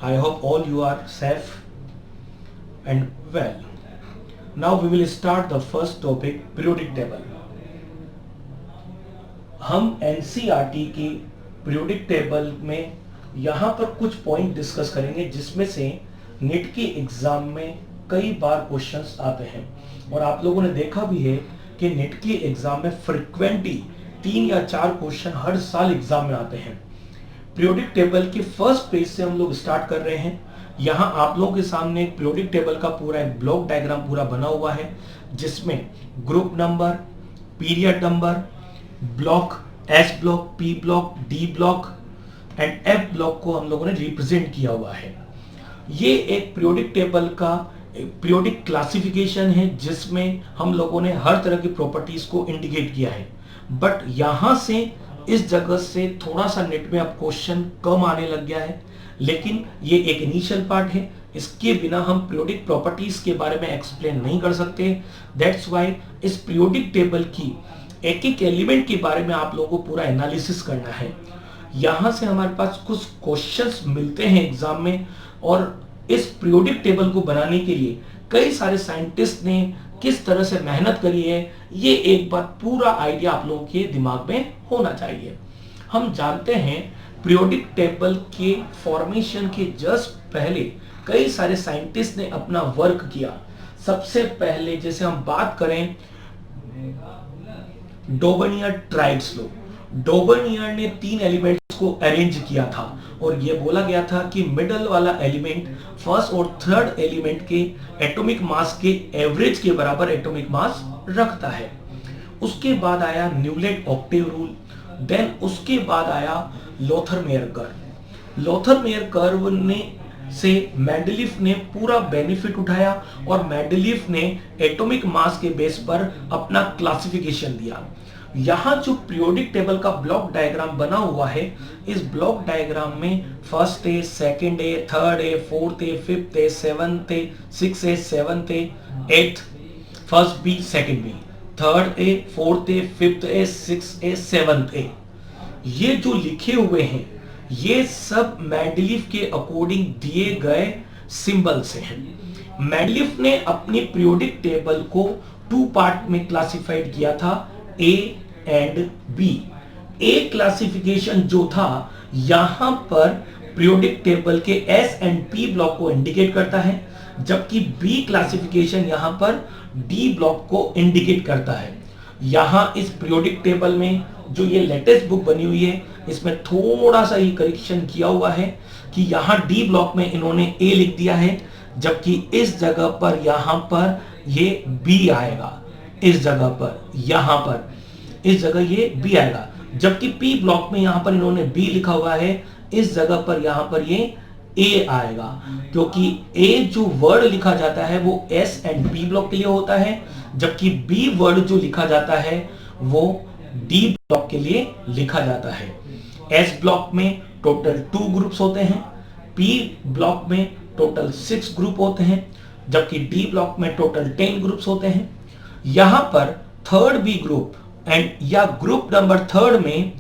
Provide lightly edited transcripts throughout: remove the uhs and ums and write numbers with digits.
I hope all you are safe and well. Now we will start the first topic, periodic table. हम NCERT की periodic table में यहाँ पर कुछ point discuss करेंगे जिसमें से नीट की एग्जाम में कई बार क्वेश्चंस आते हैं और आप लोगों ने देखा भी है कि नीट की एग्जाम में फ्रिक्वेंटली 3 या 4 क्वेश्चन हर साल एग्जाम में आते हैं। पीरियोडिक टेबल के फर्स्ट पेज से हम लोग स्टार्ट कर रहे हैं। यहाँ आप लोगों के सामने एक पीरियोडिक टेबल का पूरा एक ब्लॉक डायग्राम पूरा बना हुआ है जिसमें group number, period number, block, S block, P block, D block and F block को हम लोगों ने रिप्रेजेंट किया हुआ है। ये एक पीरियोडिक टेबल का पीरियोडिक क्लासिफिकेशन है जिसमें हम लोगों ने हर तरह की प्रॉपर्टीज को इंडिकेट किया है। बट यहां से इस जगह से थोड़ा सा नेट में अब क्वेश्चन कम आने लग गया है, लेकिन ये एक इनिशियल पार्ट है। इसके बिना हम पीरियोडिक प्रॉपर्टीज के बारे में एक्सप्लेन नहीं कर सकते। दैट्स व्हाई इस पीरियोडिक टेबल की एक एक एलिमेंट के बारे में आप लोगों को पूरा एनालिसिस करना है। यहां से हमारे पास कुछ क्वेश्चंस मिलते हैं एग्जाम में और इस पीरियोडिक टेबल को बनाने के लिए कई सारे साइंटिस्ट ने किस तरह से मेहनत करी है, ये एक बार पूरा आइडिया आप लोगों के दिमाग में होना चाहिए। हम जानते हैं पीरियोडिक टेबल के फॉर्मेशन के जस्ट पहले कई सारे साइंटिस्ट ने अपना वर्क किया। सबसे पहले जैसे हम बात करें डोबनियर ट्राइड्सलो, डोबनियर ने 3 एलिमेंट्स को अरेंज किया था और यह बोला गया था कि मिडल वाला एलिमेंट फर्स्ट और थर्ड एलिमेंट के एटॉमिक मास के एवरेज के बराबर एटॉमिक मास रखता है। उसके बाद आया न्यूलैंड ऑक्टेव रूल, देन उसके बाद आया लोथरमेयर कर्व। लोथरमेयर कर्व ने से मेंडलीफ ने पूरा बेनिफिट उठाया और मेंडलीफ ने एटॉमिक मास के बेस पर अपना क्लासिफिकेशन दिया। यहां जो पीरियोडिक टेबल का ब्लॉक डायग्राम बना हुआ है, इस ब्लॉक डायग्राम में first A, second A, third A, fourth A, fifth A, seventh A, six A, seventh A, eighth, first B, second B, third A, fourth A, fifth A, six A, seventh A, ये जो लिखे हुए हैं ये सब Mendeleev के according दिए गए सिंबल से हैं। मेंडलीफ ने अपनी पीरियोडिक टेबल को 2 पार्ट में क्लासिफाइड किया था, A and B. A classification जो था यहां पर पीरियोडिक टेबल के एस एंड पी ब्लॉक को इंडिकेट करता है, जबकि बी क्लासिफिकेशन यहां पर डी ब्लॉक को इंडिकेट करता है। यहां इस पीरियोडिक टेबल में जो ये लेटेस्ट बुक बनी हुई है इसमें थोड़ा सा ये करेक्शन किया हुआ है कि यहां डी ब्लॉक में इन्होंने ए लिख दिया है, जबकि इस जगह पर यहां पर ये बी आएगा, इस जगह पर यहां पर इस जगह ये बी आएगा, जबकि पी ब्लॉक में यहां पर इन्होंने बी लिखा हुआ है, इस जगह पर यहां पर ये ए आएगा, क्योंकि ए जो वर्ड लिखा जाता है वो एस एंड बी ब्लॉक के लिए होता है, जबकि बी वर्ड जो लिखा जाता है वो डी ब्लॉक के लिए लिखा जाता है। एस ब्लॉक में टोटल 2 ग्रुप्स होते हैं, पी ब्लॉक में टोटल 6 ग्रुप होते हैं, जबकि डी ब्लॉक में टोटल 10 ग्रुप्स होते हैं। यहां पर थर्ड बी ग्रुप एंड या ग्रुप नंबर थर्ड में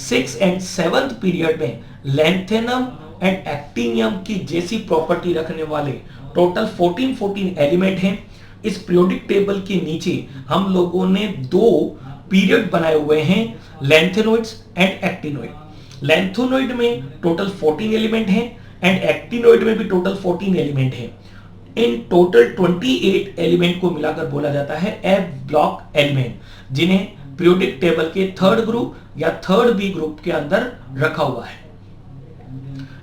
6 एंड 7th पीरियड में लैंथेनम एंड एक्टिनियम की जैसी प्रॉपर्टी रखने वाले टोटल 14 एलिमेंट हैं। इस पीरियोडिक टेबल के नीचे हम लोगों ने 2 पीरियड बनाए हुए हैं, लैंथेनोइड्स एंड एक्टिनोइड। लैंथेनोइड में टोटल 14 एलिमेंट हैं एंड एक्टिनोइड में भी टोटल 14 एलिमेंट हैं। इन टोटल 28 एलिमेंट को मिलाकर बोला जाता है एफ ब्लॉक एलिमेंट, जिन्हें पीरियोडिक टेबल के थर्ड ग्रुप या थर्ड बी ग्रुप के अंदर रखा हुआ है।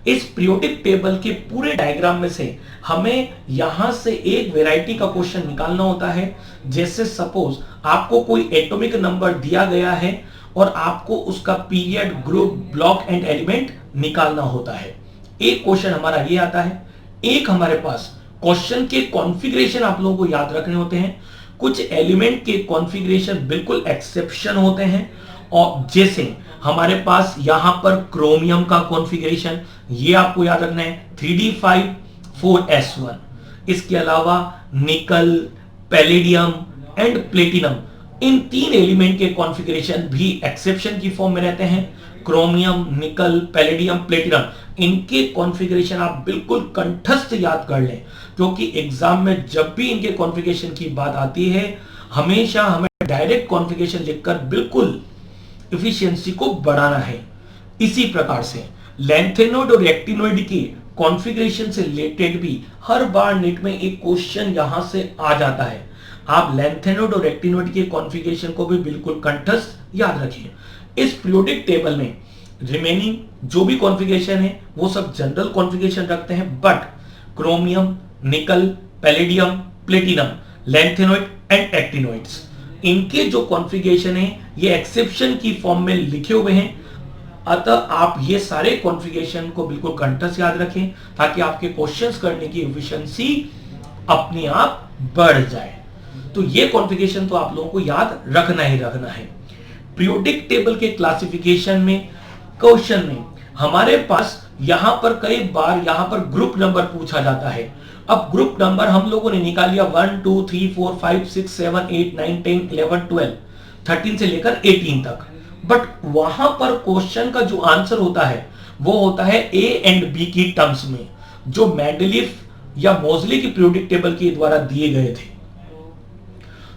इस पीरियोडिक टेबल के पूरे डायग्राम में से हमें यहां से एक वैरायटी का क्वेश्चन निकालना होता है। जैसे सपोज आपको कोई एटॉमिक नंबर दिया गया है और आपको उसका period, group, block and element निकालना होता है। एक क्वेश्चन हमारा ये आता है। एक हमारे पास क्वेश्चन के कॉन्फ़िगरेशन आप लोगों को याद रखने होते हैं। कुछ एलिमेंट के कॉन्फ़िगरेशन बिल्कुल एक्सेप्शन होते हैं, और जैसे हमारे पास यहां पर क्रोमियम का कॉन्फ़िगरेशन ये आपको याद रखना है 3d5 4s1। इसके अलावा निकल, palladium and platinum, in 3 element के कॉन्फ़िगरेशन भी एक्सेप्शन की फॉर्म में रहते हैं। क्रोमियम, निकल, पैलेडियम, प्लेटिनम, इनके कॉन्फ़िगरेशन आप बिल्कुल कंठस्थ याद कर लें, क्योंकि एग्जाम में जब भी इनके कॉन्फ़िगरेशन की बात आती है हमेशा हमें डायरेक्ट कॉन्फ़िगरेशन लिखकर बिल्कुल इफिशियंसी को बढ़ाना है। इसी प्रकार से लैंथेनोइड और एक्टिनोइड के कॉन्फ़िगरेशन से रिलेटेड भी हर बार नीट में एक क्वेश्चन यहां से आ जाता है। आप लैंथेनोइड और एक्टिनोइड के कॉन्फ़िगरेशन को भी बिल्कुल कंठस्थ याद रखिए। इस पीरियोडिक टेबल में रिमेनिंग जो भी कॉन्फ़िगरेशन है वो सब जनरल कॉन्फ़िगरेशन रखते हैं, बट क्रोमियम, निकल, palladium, platinum, lanthanoid and actinoids, इनके जो कॉन्फ़िगरेशन है ये एक्सेप्शन की फॉर्म में लिखे हुए हैं। अतः आप ये सारे कॉन्फ़िगरेशन को बिल्कुल कंठस्थ याद रखें ताकि आपके क्वेश्चंस करने की एफिशिएंसी अपने आप बढ़ जाए। तो ये कॉन्फ़िगरेशन तो आप लोगों को याद रखना ही रखना है। पीरियोडिक टेबल के क्लासिफिकेशन में क्वेश्चन में हमारे पास यहां पर कई बार यहां पर ग्रुप नंबर पूछा जाता है। अब ग्रुप नंबर हम लोगों ने निकाल लिया 1 2 3 4 5 6 7 8 9 10 11 12 13 से लेकर 18 तक, बट वहां पर क्वेश्चन का जो आंसर होता है वो होता है ए एंड बी की टर्म्स में, जो मेंडलीफ या मोजले की पीरियोडिक टेबल के द्वारा दिए गए थे।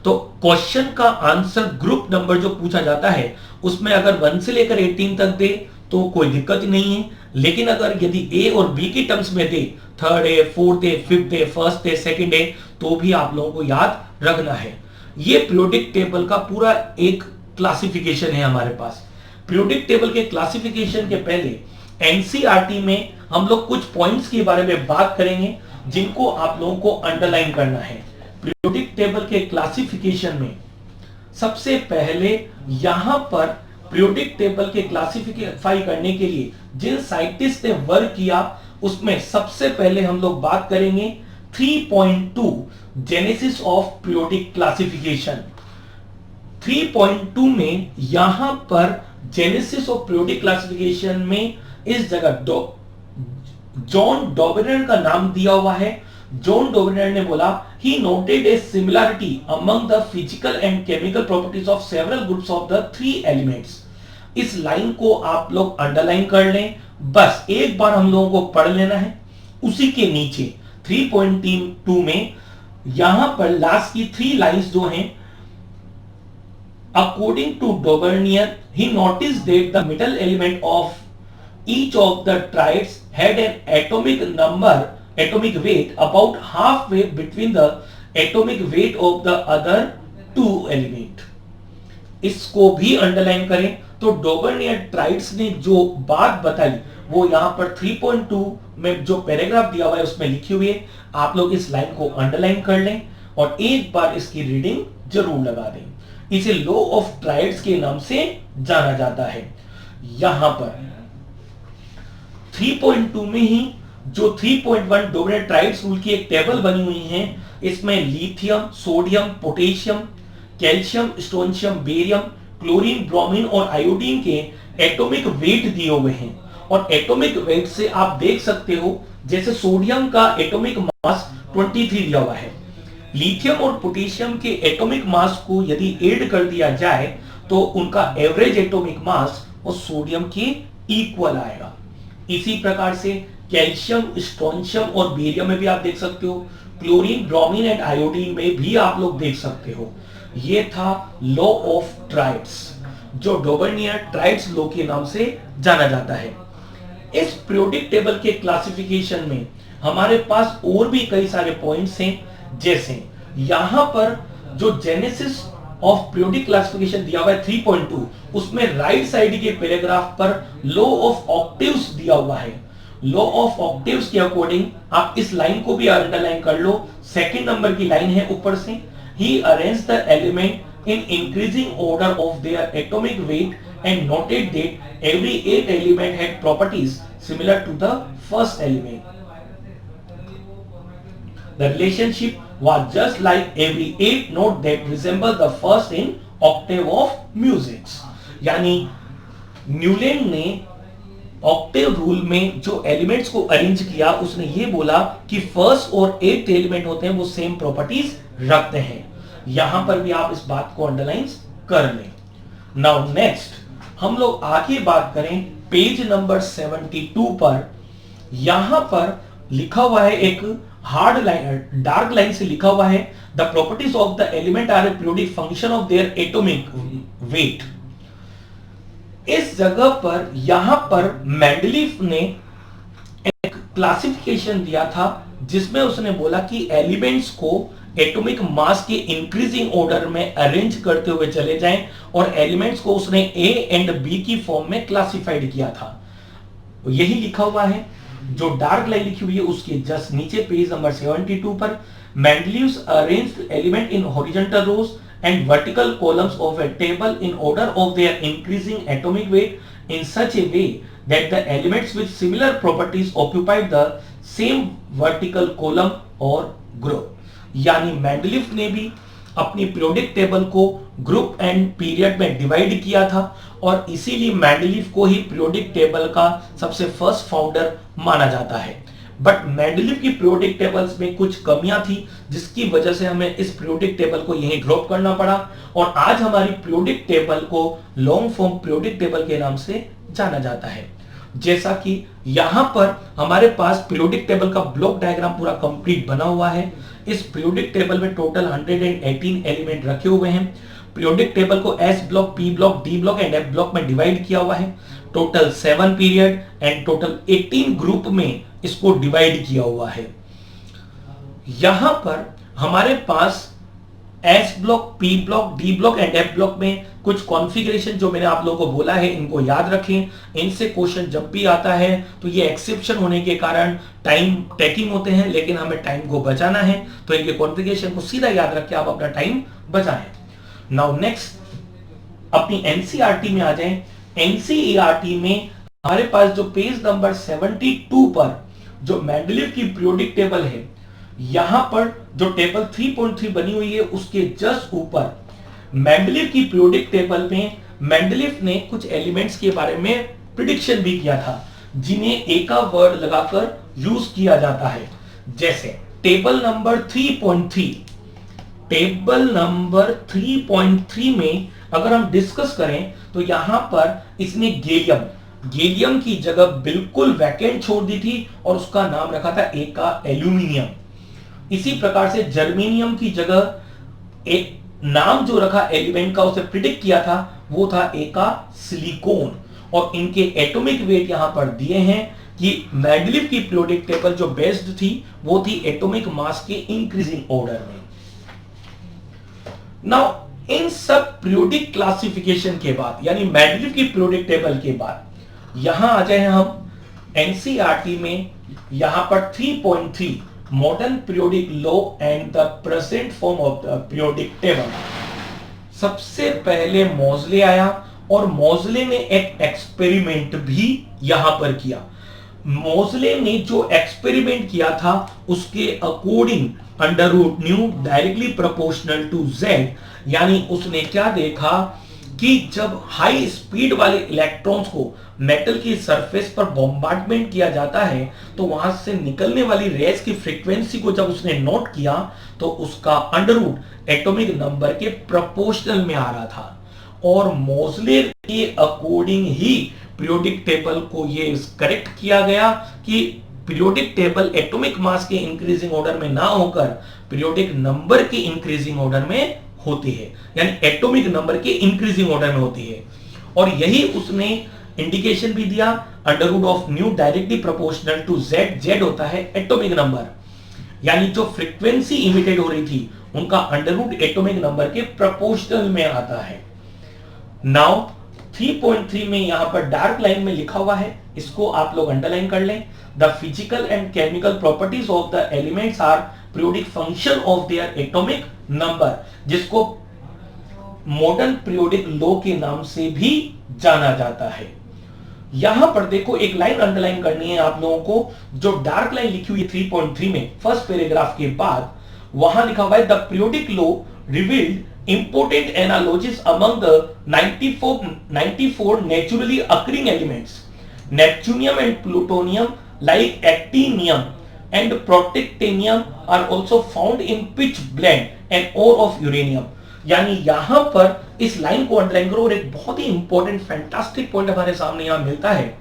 तो क्वेश्चन का आंसर ग्रुप नंबर जो पूछा जाता है उसमें अगर 1 से लेकर 18 तक दे तो कोई दिक्कत नहीं है, लेकिन अगर यदि ए और बी की टर्म्स में दे, थर्ड है, फोर्थ है, फिफ्थ है, फर्स्ट है, सेकंड है, तो भी आप लोगों को याद रखना है। ये पीरियोडिक टेबल का पूरा एक क्लासिफिकेशन है हमारे पास। पीरियोडिक टेबल के क्लासिफिकेशन के पहले एनसीईआरटी में हम लोग कुछ पॉइंट्स के बारे में बात करेंगे जिनको आप लोगों को अंडरलाइन करना है। पीरियोडिक टेबल के क्लासिफिकेशन में सबसे पहले यहां पर पीरियोडिक टेबल के क्लासिफाई करने के लिए जिन साइंटिस्ट ने वर्क किया उसमें सबसे पहले हम लोग बात करेंगे 3.2 जेनेसिस ऑफ पीरियोडिक क्लासिफिकेशन। 3.2 में यहां पर जेनेसिस ऑफ पीरियोडिक क्लासिफिकेशन में इस जगह जॉन डॉबरनर का नाम दिया हुआ है। जॉन डॉबरनर ने बोला he noted A similarity among the physical and chemical properties of several groups of the three elements. इस लाइन को आप लोग अंडरलाइन कर लें, बस एक बार हम लोगों को पढ़ लेना है। उसी के नीचे 3.2 में यहां पर लास्ट की 3 लाइंस जो हैं, according to Daubernier, he noticed that the middle element of each of the triads had an atomic weight about halfway between the atomic weight of the other two element। इसको भी underline करें तो डॉबरनियर triads ने जो बात बताई वो यहां पर 3.2 में जो पैराग्राफ दिया हुआ है उसमें लिखी हुई है। आप लोग इस लाइन को अंडरलाइन कर लें और एक बार इसकी रीडिंग जरूर लगा दें। इसे लॉ ऑफ ट्राइड्स के नाम से जाना जाता है। यहां पर 3.2 में ही जो 3.1 डॉबरनियर ट्राइड्स रूल की एक टेबल बनी हुई है, इसमें lithium, sodium, potassium, calcium, strontium, barium, chlorine, bromine और आयोडीन के एटॉमिक वेट दिए हुए हैं। और एटॉमिक वेट से आप देख सकते हो जैसे सोडियम का एटॉमिक मास 23 दिया हुआ है, लिथियम और पोटेशियम के एटॉमिक मास को यदि ऐड कर दिया जाए तो उनका एवरेज एटॉमिक मास और सोडियम के इक्वल आएगा। इसी प्रकार से कैल्शियम, स्ट्रोंशियम और बेरियम में भी आप देख सकते हो, क्लोरीन, ब्रोमीन एंड आयोडीन में भी आप लोग देख सकते हो। ये था लॉ ऑफ ट्राइड्स जो डॉबरनियर ट्राइड्स लॉ के नाम से जाना जाता है। इस पीरियोडिक टेबल के क्लासिफिकेशन में हमारे पास और भी कई सारे पॉइंट्स हैं, जैसे यहां पर जो जेनेसिस ऑफ पीरियोडिक क्लासिफिकेशन दिया हुआ है 3.2, उसमें राइट साइड के पैराग्राफ पर लॉ ऑफ ऑक्टेव्स दिया हुआ है। लॉ ऑफ ऑक्टेव्स के अकॉर्डिंग आप इस लाइन को भी अंडरलाइन कर लो। सेकंड नंबर की लाइन है ऊपर से, he arranged the element in increasing order of their atomic weight and noted that every 8 element had properties similar to the first element. The relationship was just like every 8 note that resemble the first in octave of music। यानी Newland ने Octave rule में जो elements को arrange किया उसने ये बोला कि फर्स्ट और 8 एलिमेंट होते हैं वो सेम प्रॉपर्टीज रखते हैं। यहां पर भी आप इस बात को अंडरलाइन कर लें। नाउ नेक्स्ट हम लोग आगे बात करें पेज नंबर 72 पर, यहां पर लिखा हुआ है एक हार्ड लाइन, डार्क लाइन से लिखा हुआ है the properties of the element are a periodic function of their atomic weight. इस जगह पर यहां पर मेंडलीफ ने एक क्लासिफिकेशन दिया था जिसमें उसने बोला कि एलिमेंट्स को एटॉमिक मास के इंक्रीजिंग ऑर्डर में अरेंज करते हुए चले जाएं, और एलिमेंट्स को उसने ए एंड बी की फॉर्म में क्लासिफाइड किया था। यही लिखा हुआ है, जो डार्क लाइन लिखी हुई है उसके जस्ट नीचे पेज नंबर 72 पर, Mendeleev's arranged element in horizontal rows and vertical columns of a table in order of their increasing atomic weight in such a way that the elements with similar properties occupied the same vertical column or group। यानी Mendeleev ने भी अपनी periodic table को group and period में divide किया था, और इसीलिए मेंडलीफ को ही पीरियोडिक टेबल का सबसे फर्स्ट फाउंडर माना जाता है। बट मेंडलीफ की पीरियोडिक टेबल्स में कुछ कमियां थी, जिसकी वजह से हमें इस पीरियोडिक टेबल को यहीं ड्रॉप करना पड़ा, और आज हमारी पीरियोडिक टेबल को लॉन्ग फॉर्म पीरियोडिक टेबल के नाम से जाना जाता है। जैसा कि यहां पर हमारे पास पीरियोडिक टेबल का ब्लॉक डायग्राम पूरा कंप्लीट बना हुआ है। इस पीरियोडिक टेबल में टोटल 118 एलिमेंट रखे हुए हैं। पीरियोडिक टेबल को S block, P block, D block and F block में डिवाइड किया हुआ है। Total 7 period and total 18 group में इसको डिवाइड किया हुआ है। यहां पर हमारे पास S block, P block, D block and F block में कुछ कॉन्फ़िगरेशन जो मैंने आप लोगों को बोला है, इनको याद रखें। इनसे क्वेश्चन जब भी आता है तो ये एक्सेप्शन होने के कारण टाइम टेकिंग होते हैं, लेकिन हमें टाइम को बचाना है, तो इनके कॉन्फ़िगरेशन को सीधा याद रख के आप अपना टाइम बचाएं। नाउ नेक्स्ट अपनी एनसीईआरटी में आ जाएं। एनसीईआरटी में हमारे पास जो पेज नंबर 72 पर जो मेंडलीफ की पीरियोडिक टेबल है, यहां पर जो टेबल 3.3 बनी हुई है उसके जस्ट ऊपर मेंडलीफ की पीरियोडिक टेबल में मेंडलीफ ने कुछ एलिमेंट्स के बारे में प्रिडिक्शन भी किया था, जिन्हें एक का वर्ड लगाकर यूज किया जाता है। जैसे टेबल नंबर 3.3, टेबल नंबर 3.3 में अगर हम डिस्कस करें तो यहां पर इसने गैलियम की जगह बिल्कुल वैकेंट छोड़ दी थी और उसका नाम रखा था एका एल्यूमिनियम। इसी प्रकार से जर्मेनियम की जगह एक नाम जो रखा एलिमेंट का, उसे प्रिडिक्ट किया था, वो था एका सिलिकॉन। और इनके एटॉमिक वेट यहां पर दिए हैं कि मेंडलीफ की पीरियोडिक टेबल जो बेस्ड थी वो थी एटॉमिक मास के इंक्रीजिंग ऑर्डर में। नाउ इन सब पीरियोडिक क्लासिफिकेशन के बाद, यानी मेंडलीफ की पीरियोडिक टेबल के बाद, यहां आ जाए हम एनसीईआरटी में। यहां पर 3.3 modern periodic law and the present form of the periodic table. सबसे पहले मोजले आया और मोजले ने एक एक्सपेरिमेंट भी यहां पर किया। मोजले ने जो एक्सपेरिमेंट किया था उसके according under root nu directly proportional to Z, यानी उसने क्या देखा कि जब हाई स्पीड वाले इलेक्ट्रॉन्स को मेटल की सरफेस पर बॉम्बार्डमेंट किया जाता है तो वहां से निकलने वाली रेस की फ्रीक्वेंसी को जब उसने नोट किया तो उसका अंडर रूट एटॉमिक नंबर के प्रोपोर्शनल में आ रहा था। और मोजले के अकॉर्डिंग ही पीरियोडिक टेबल को ये करेक्ट किया गया कि पीरियोडिक टेबल एटॉमिक मास के इंक्रीजिंग ऑर्डर में ना होकर पीरियोडिक नंबर के इंक्रीजिंग ऑर्डर में होती है, यानी एटॉमिक नंबर के इंक्रीजिंग ऑर्डर में होती है। और यही उसने इंडिकेशन भी दिया, under root of nu directly proportional to Z. Z होता है एटॉमिक नंबर, यानी जो फ्रीक्वेंसी इमिटेड हो रही थी उनका अंडर रूट एटॉमिक नंबर के प्रोपोर्शनल में आता है। नाउ 3.3 में यहां पर डार्क लाइन में लिखा हुआ है, इसको आप लोग अंडरलाइन कर लें। The physical and chemical properties of the elements are periodic function of their atomic number, जिसको मॉडर्न पीरियोडिक लॉ के नाम से भी जाना जाता है। यहां पर देखो एक लाइन अंडरलाइन करनी है आप लोगों को, जो डार्क लाइन लिखी हुई है 3.3 में फर्स्ट पैराग्राफ के बाद, वहां लिखा हुआ है the periodic law revealed important analogies among the 94 naturally occurring elements, neptunium and plutonium like actinium and protactinium are also found in pitch blende and ore of uranium। यानी यहां पर इस लाइन को अंडरलाइन करो और एक बहुत ही इंपॉर्टेंट फैंटास्टिक पॉइंट हमारे सामने यहां मिलता है।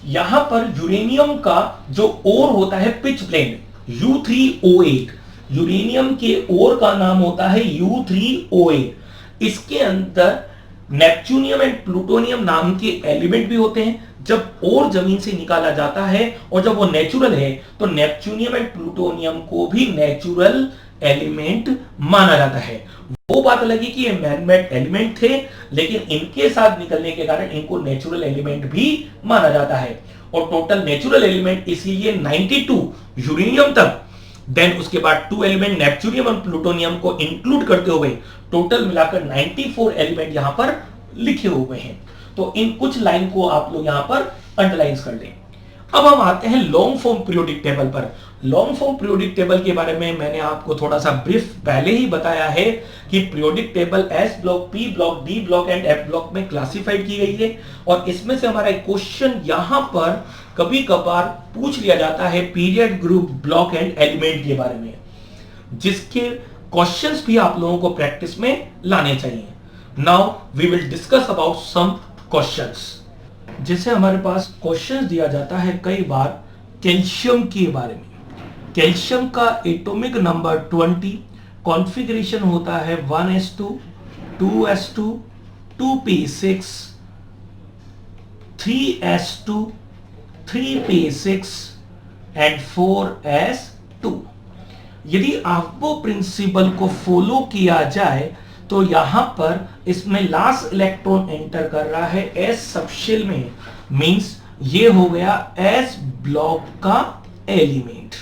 यहां पर यूरेनियम का जो ओर होता है पिच ब्लेंड U3O8, यूरेनियम के ओर का नाम होता है U3O8। इसके अंदर नेपच्यूनियम एंड प्लूटोनियम नाम के एलिमेंट भी होते हैं। जब ओर जमीन से निकाला जाता है और जब वो नेचुरल है तो नेपच्यूनियम एंड प्लूटोनियम को भी नेचुरल एलिमेंट माना जाता है। वो बात लगी कि ये मैनमेड एलिमेंट थे, लेकिन इनके साथ निकलने के कारण इनको नेचुरल एलिमेंट भी माना जाता है। और टोटल नेचुरल एलिमेंट इसीलिए 92 यूरेनियम तक, देन उसके बाद 2 एलिमेंट नेपच्यूनियम और प्लूटोनियम को इंक्लूड करते हुए टोटल मिलाकर 94 एलिमेंट यहां पर लिखे हुए हैं। तो इन कुछ लाइन को आप लोग यहां पर अंडरलाइन कर लें। अब हम आते हैं लॉन्ग फॉर्म पीरियोडिक टेबल पर। लॉन्ग फॉर्म पीरियोडिक टेबल के बारे में मैंने आपको थोड़ा सा ब्रीफ पहले ही बताया है कि periodic table S block, P block, D block and F block में क्लासिफाइड की गई है। और इसमें से हमारा एक क्वेश्चन यहां पर कभी कभार पूछ लिया जाता है period, group, block and element के बारे में, जिसके क्वेश्चंस भी आप लोगों को प्रैक्टिस में लाने चाहिए। Now we will discuss about some questions. जैसे हमारे पास क्वेश्चंस दिया जाता है कई बार कैल्शियम के बारे में। कैल्शियम का एटॉमिक नंबर 20, कॉन्फ़िगरेशन होता है 1s2, 2s2, 2p6, 3s2, 3p6 and 4s2। यदि आपको प्रिंसिपल को फॉलो किया जाए तो यहां पर इसमें लास्ट इलेक्ट्रॉन एंटर कर रहा है एस सबशेल में, मींस ये हो गया एस ब्लॉक का एलिमेंट।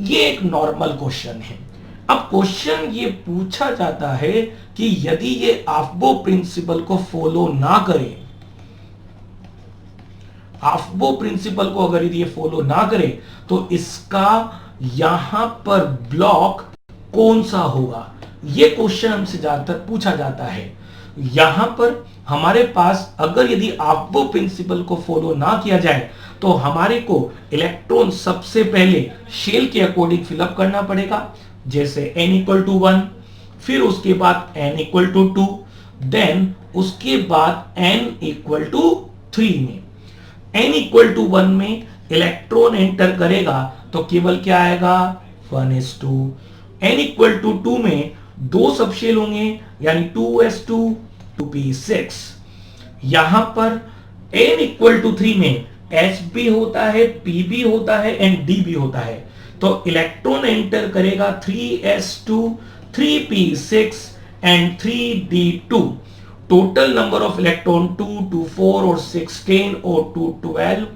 ये एक नॉर्मल क्वेश्चन है। अब क्वेश्चन ये पूछा जाता है कि यदि ये आफ्बो प्रिंसिपल को फॉलो ना करे, आफ्बो प्रिंसिपल को अगर ये फॉलो ना करे तो इसका यहां पर ब्लॉक कौन सा होगा, ये क्वेश्चन हमसे ज्यादातर पूछा जाता है। यहां पर हमारे पास अगर यदि आफ्बो प्रिंसिपल को फॉलो ना किया जाए तो हमारे को इलेक्ट्रॉन सबसे पहले शेल के अकॉर्डिंग फिलअप करना पड़ेगा, जैसे n=1, फिर उसके बाद n=2, देन उसके बाद n=3 में। n=1 में इलेक्ट्रॉन एंटर करेगा तो केवल क्या आएगा 1s2। n=2 में 2 सबशेल होंगे यानी 2s2, 2p6। यहां पर n=3 में s भी होता है, p भी होता है एंड d भी होता है। तो इलेक्ट्रॉन एंटर करेगा 3s2, 3p6 and 3d2। Total number of electron 2, 2, 4 और 16 और 2, 12,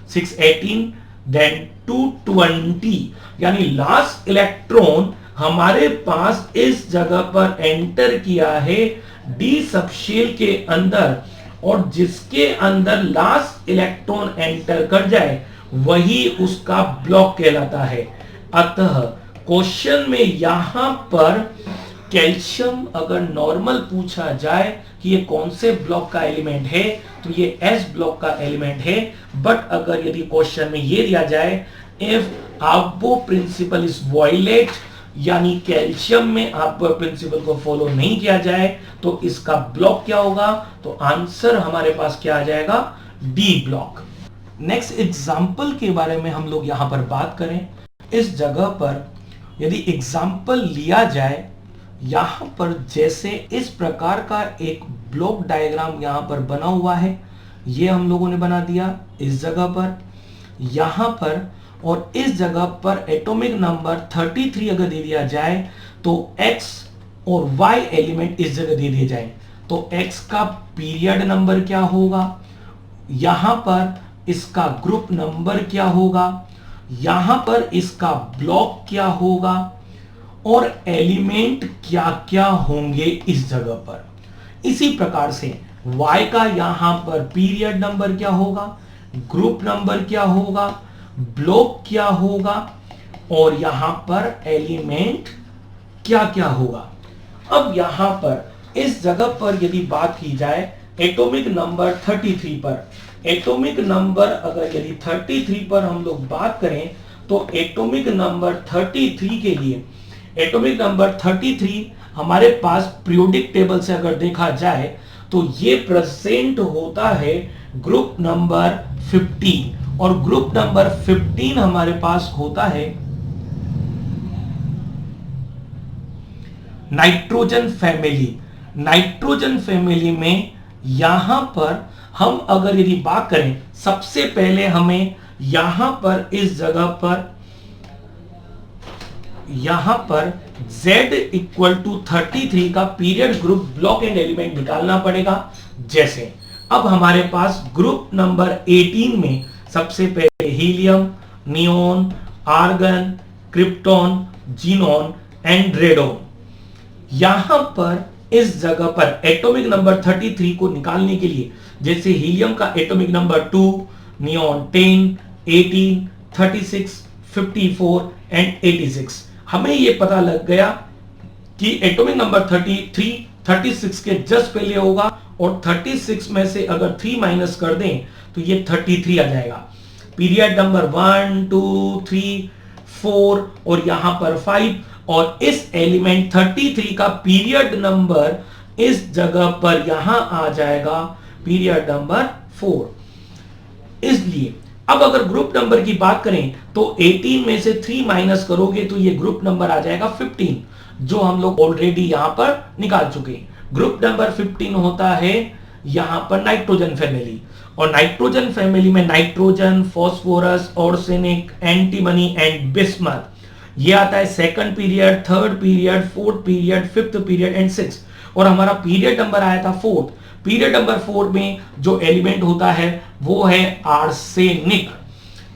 6, 18, देन 220। यानी लास्ट इलेक्ट्रॉन हमारे पास इस जगह पर एंटर किया है डी सबशेल के अंदर, और जिसके अंदर लास्ट इलेक्ट्रॉन एंटर कर जाए वही उसका ब्लॉक कहलाता है। अतः क्वेश्चन में यहां पर कैल्शियम अगर नॉर्मल पूछा जाए कि ये कौन से ब्लॉक का एलिमेंट है तो ये एस ब्लॉक का एलिमेंट है। बट अगर यदि क्वेश्चन में ये दिया जाए इफ आफ्बो प्रिंसिपल इज वायलेट, यानी कैल्शियम में आफ्बो प्रिंसिपल को फॉलो नहीं किया जाए तो इसका ब्लॉक क्या होगा, तो आंसर हमारे पास क्या आ जाएगा, डी ब्लॉक। नेक्स्ट एग्जाम्पल के बारे में हम लोग यहां पर बात करें। इस जगह पर यदि एग्जाम्पल लिया जाए, यहां पर जैसे इस प्रकार का एक ब्लॉक डायग्राम यहां पर बना हुआ है, ये हम लोगों ने बना दिया इस जगह पर, यहां पर, और इस जगह पर एटॉमिक नंबर 33 अगर दे दिया जाए तो x और y एलिमेंट इस जगह दे दिए जाए तो x का पीरियड नंबर क्या होगा, यहां पर इसका ग्रुप नंबर क्या होगा, यहां पर इसका ब्लॉक क्या होगा, और एलिमेंट क्या क्या होंगे इस जगह पर। इसी प्रकार से y का यहां पर पीरियड नंबर क्या होगा, ग्रुप नंबर क्या होगा, ब्लॉक क्या होगा, और यहां पर एलिमेंट क्या क्या होगा। अब यहां पर इस जगह पर यदि बात की जाए एटॉमिक नंबर 33 पर, एटॉमिक नंबर अगर यदि 33 पर हम लोग बात करें तो एटॉमिक नंबर 33 के लिए, एटॉमिक नंबर 33 हमारे पास पीरियोडिक टेबल से अगर देखा जाए तो ये प्रेजेंट होता है ग्रुप नंबर 15, और ग्रुप नंबर 15 हमारे पास होता है नाइट्रोजन फैमिली। नाइट्रोजन फैमिली में यहां पर हम अगर यदि बात करें, सबसे पहले हमें यहां पर इस जगह पर Z इक्वल टू 33 का period group block and element निकालना पड़ेगा। जैसे अब हमारे पास ग्रुप नंबर 18 में सबसे पहले helium, neon, argon, krypton, xenon and radon. यहां पर इस जगह पर एटॉमिक नंबर 33 को निकालने के लिए, जैसे हीलियम का एटॉमिक नंबर 2, नियोन 10, 18, 36, 54 एंड 86। हमें यह पता लग गया कि एटॉमिक नंबर 33 36 के जस्ट पहले होगा, और 36 में से अगर 3 माइनस कर दें तो ये 33 आ जाएगा। पीरियड नंबर 1 2 3 4 और यहां पर 5, और इस एलिमेंट 33 का पीरियड नंबर इस जगह पर यहां आ जाएगा पीरियड नंबर 4। इसलिए अब अगर ग्रुप नंबर की बात करें तो 18 में से 3 माइनस करोगे तो ये ग्रुप नंबर आ जाएगा 15, जो हम लोग ऑलरेडी यहां पर निकाल चुके हैं। ग्रुप नंबर 15 होता है यहां पर नाइट्रोजन फैमिली, और नाइट्रोजन फैमिली में nitrogen, phosphorus, arsenic, antimony and bismuth, ये आता है second period, third period, fourth period, fifth period and six. और हमारा पीरियड नंबर आया था 4। पीरियड नंबर 4 में जो एलिमेंट होता है वो है आर्सेनिक।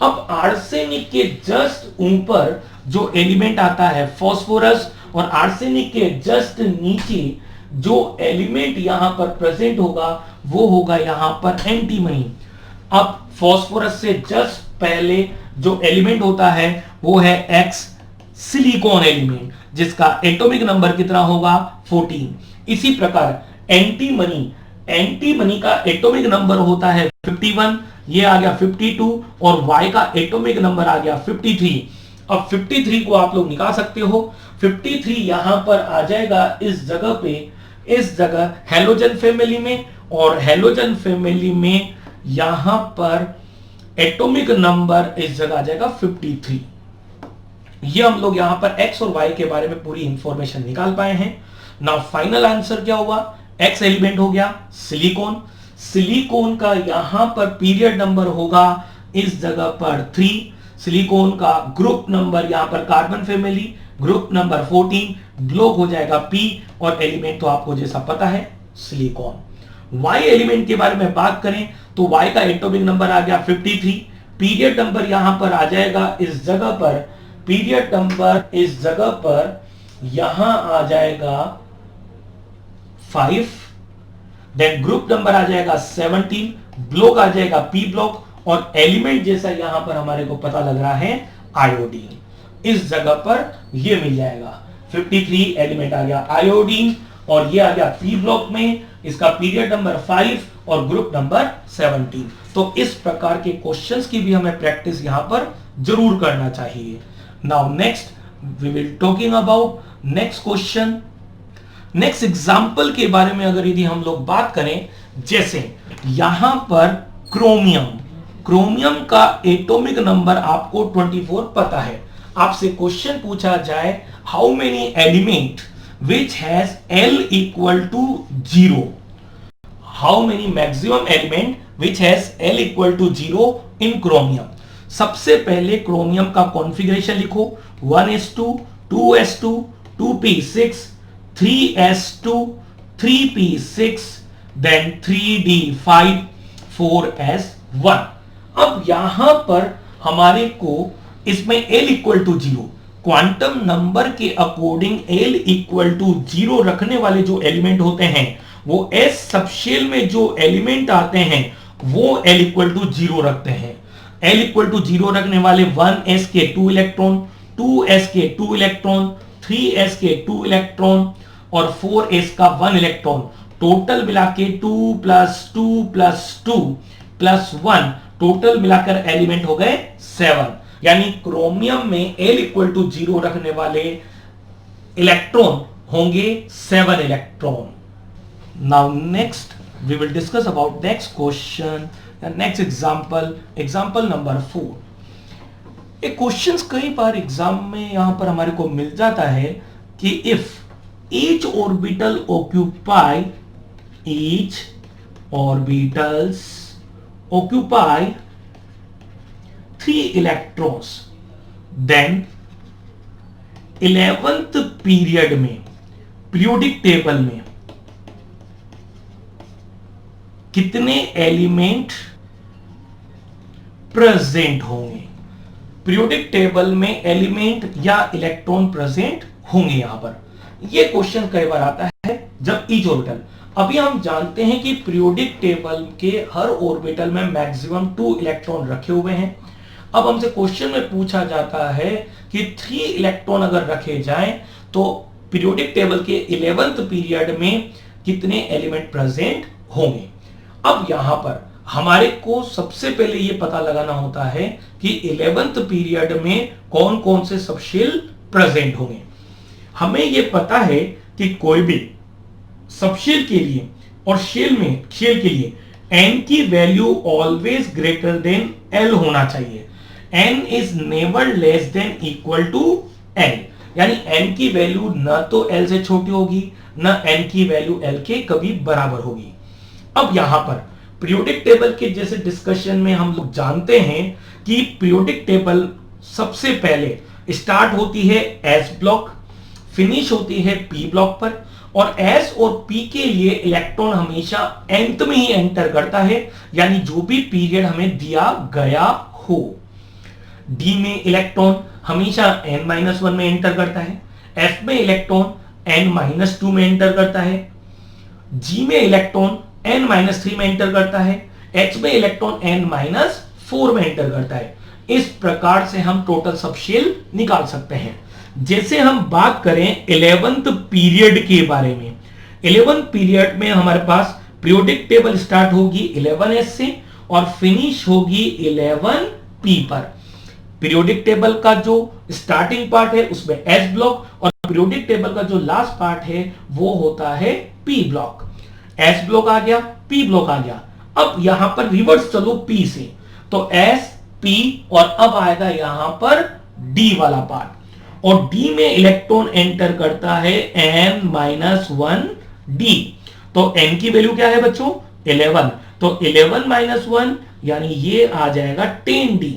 अब आर्सेनिक के जस्ट ऊपर जो एलिमेंट आता है फास्फोरस, और आर्सेनिक के जस्ट नीचे जो एलिमेंट यहां पर प्रेजेंट होगा वो होगा यहां पर एंटीमनी। अब फास्फोरस से जस्ट पहले जो एलिमेंट होता है वो है एक्स, सिलिकॉन एलिमेंट, जिसका एटॉमिक नंबर कितना होगा 14। इसी प्रकार एंटीमनी का एटॉमिक नंबर होता है 51, ये आ गया 52, और Y का एटॉमिक नंबर आ गया 53। अब 53 को आप लोग निकाल सकते हो। 53 यहां पर आ जाएगा इस जगह पे, इस जगह हेलोजन फैमिली में, और हेलोजन फैमिली में यहां पर एटॉमिक नंबर इस जगह आ जाएगा 53। ये हम लोग यहां पर X और Y के बारे में पूरी इंफॉर्मेशन निकाल पाए हैं। नाउ फाइनल आंसर क्या हुआ? X एलिमेंट हो गया सिलिकॉन। सिलिकॉन का यहां पर पीरियड नंबर होगा इस जगह पर 3। सिलिकॉन का ग्रुप नंबर यहां पर carbon family, group number 14, block हो जाएगा P, और एलिमेंट तो आपको जैसा पता है सिलिकॉन। Y एलिमेंट के बारे में बात करें तो Y का एटॉमिक नंबर आ गया 53। पीरियड नंबर यहां पर आ जाएगा इस जगह पर, पीरियड नंबर इस जगह पर यहां आ जाएगा 5। देन ग्रुप नंबर आ जाएगा 17, ब्लॉक आ जाएगा P ब्लॉक, और एलिमेंट जैसा यहां पर हमारे को पता लग रहा है आयोडीन, इस जगह पर ये मिल जाएगा। 53 एलिमेंट आ गया आयोडीन, और ये आ गया P ब्लॉक में, इसका पीरियड नंबर 5 और ग्रुप नंबर 17। तो इस प्रकार के क्वेश्चंस की भी हमें प्रैक्टिस यहां पर जरूर करना चाहिए। Now next we will talking about next question. Next example के बारे में अगर यदि हम लोग बात करें, जैसे यहां पर क्रोमियम का एटॉमिक नंबर आपको 24 पता है। आपसे क्वेश्चन पूछा जाए how many element which has L equal to 0, how many maximum element which has L equal to 0 in chromium। सबसे पहले क्रोमियम का कॉन्फ़िगरेशन लिखो, 1s2, 2s2, 2p6, 3s2, 3p6, then 3d5, 4s1। अब यहां पर हमारे को इसमें L equal to 0, quantum number के अकॉर्डिंग L इक्वल टू 0 रखने वाले जो एलिमेंट होते हैं वो S सबशेल में जो एलिमेंट आते हैं वो L इक्वल टू 0 रखते हैं। L इक्वल टू 0 रखने वाले 1s के 2 इलेक्ट्रॉन, 2s के 2 इलेक्ट्रॉन, 3s के 2 इलेक्ट्रॉन और 4s का 1 इलेक्ट्रॉन, टोटल मिला के 2 + 2 + 2 + 1, टोटल मिलाकर एलिमेंट हो गए 7। यानी क्रोमियम में L इक्वल टू 0 रखने वाले इलेक्ट्रॉन होंगे 7 electron. Now next we will discuss about next question या नेक्स्ट एग्जांपल नंबर 4। एक क्वेश्चंस कई बार एग्जाम में यहां पर हमारे को मिल जाता है कि if each orbitals occupy 3 electrons, then 11th period में पीरियोडिक टेबल में कितने एलिमेंट प्रेजेंट होंगे। पीरियोडिक टेबल में एलिमेंट या इलेक्ट्रॉन प्रेजेंट होंगे। यहां पर यह क्वेश्चन कई बार आता है जब ईच ऑर्बिटल, अभी हम जानते हैं कि पीरियोडिक टेबल के हर ऑर्बिटल में मैक्सिमम 2 इलेक्ट्रॉन रखे हुए हैं। अब हमसे क्वेश्चन में पूछा जाता है कि 3 इलेक्ट्रॉन अगर रखे जाएं तो पीरियोडिक टेबल के 11th पीरियड में कितने एलिमेंट प्रेजेंट होंगे। अब यहां पर हमारे को सबसे पहले यह पता लगाना होता है कि 11th पीरियड में कौन कौन से सबशेल प्रेजेंट होंगे। हमें यह पता है कि कोई भी सबशेल के लिए और शेल के लिए n की value always greater than l होना चाहिए। n is never less than equal to l, यानी n की वैल्यू न तो l से छोटी होगी न n की वैल्यू l के कभी बराबर होगी। अब यहां पर पीरियोडिक टेबल के जैसे डिस्कशन में हम लोग जानते हैं कि पीरियोडिक टेबल सबसे पहले स्टार्ट होती है s ब्लॉक, फिनिश होती है p ब्लॉक पर, और s और p के लिए इलेक्ट्रॉन हमेशा nth में ही एंटर करता है, यानी जो भी पीरियड हमें दिया गया हो। d में इलेक्ट्रॉन हमेशा n-1 में एंटर करता है, f में इलेक्ट्रॉन n-2 में एंटर करता है, g में इलेक्ट्रॉन n-3 में एंटर करता है, h में इलेक्ट्रॉन n-4 में एंटर करता है। इस प्रकार से हम टोटल सबशेल निकाल सकते हैं। जैसे हम बात करें 11th पीरियड के बारे में, 11th पीरियड में हमारे पास पीरियोडिक टेबल स्टार्ट होगी 11s से और फिनिश होगी 11p पर। पीरियोडिक टेबल का जो स्टार्टिंग पार्ट है उसमें s ब्लॉक और पीरियोडिक टेबल का जो लास्ट पार्ट है वो होता है p ब्लॉक। s ब्लॉक आ गया, p ब्लॉक आ गया। अब यहां पर रिवर्स चलो p से, तो s p और अब आएगा यहां पर d वाला पार्ट, और d में इलेक्ट्रॉन एंटर करता है n-1d। तो n की वैल्यू क्या है बच्चों 11, तो 11-1 यानी ये आ जाएगा 10d।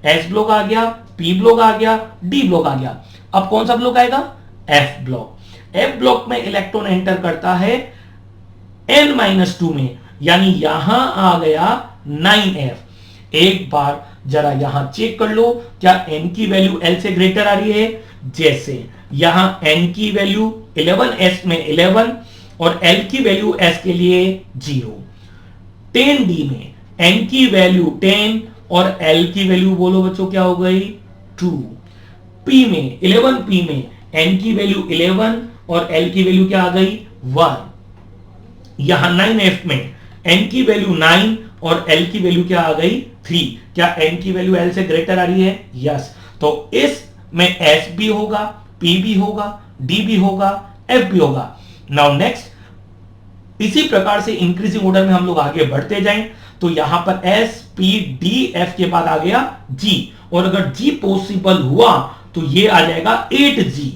s ब्लॉक आ गया, p ब्लॉक आ गया, d ब्लॉक आ गया। अब कौन सा ब्लॉक आएगा f ब्लॉक। f ब्लॉक में इलेक्ट्रॉन एंटर करता है n-2 में, यानी यहां आ गया 9f। एक बार जरा यहां चेक कर लो क्या n की वैल्यू l से ग्रेटर आ रही है। जैसे यहां n की वैल्यू 11s में 11 और l की वैल्यू s के लिए 0। 10d में n की वैल्यू 10 और l की वैल्यू बोलो बच्चों क्या हो गई 2। p में 11p में n की वैल्यू 11 और l की वैल्यू क्या आ गई 1। यहां 9f में n की वैल्यू 9 और l की वैल्यू क्या आ गई 3। क्या n की वैल्यू l से ग्रेटर आ रही है यस। तो इस में s भी होगा, p भी होगा, d भी होगा, f भी होगा। नाउ नेक्स्ट इसी प्रकार से इंक्रीजिंग ऑर्डर में हम लोग आगे बढ़ते जाएं तो यहां पर s p d f के बाद आ गया g, और अगर g पॉसिबल हुआ तो ये आ जाएगा 8g।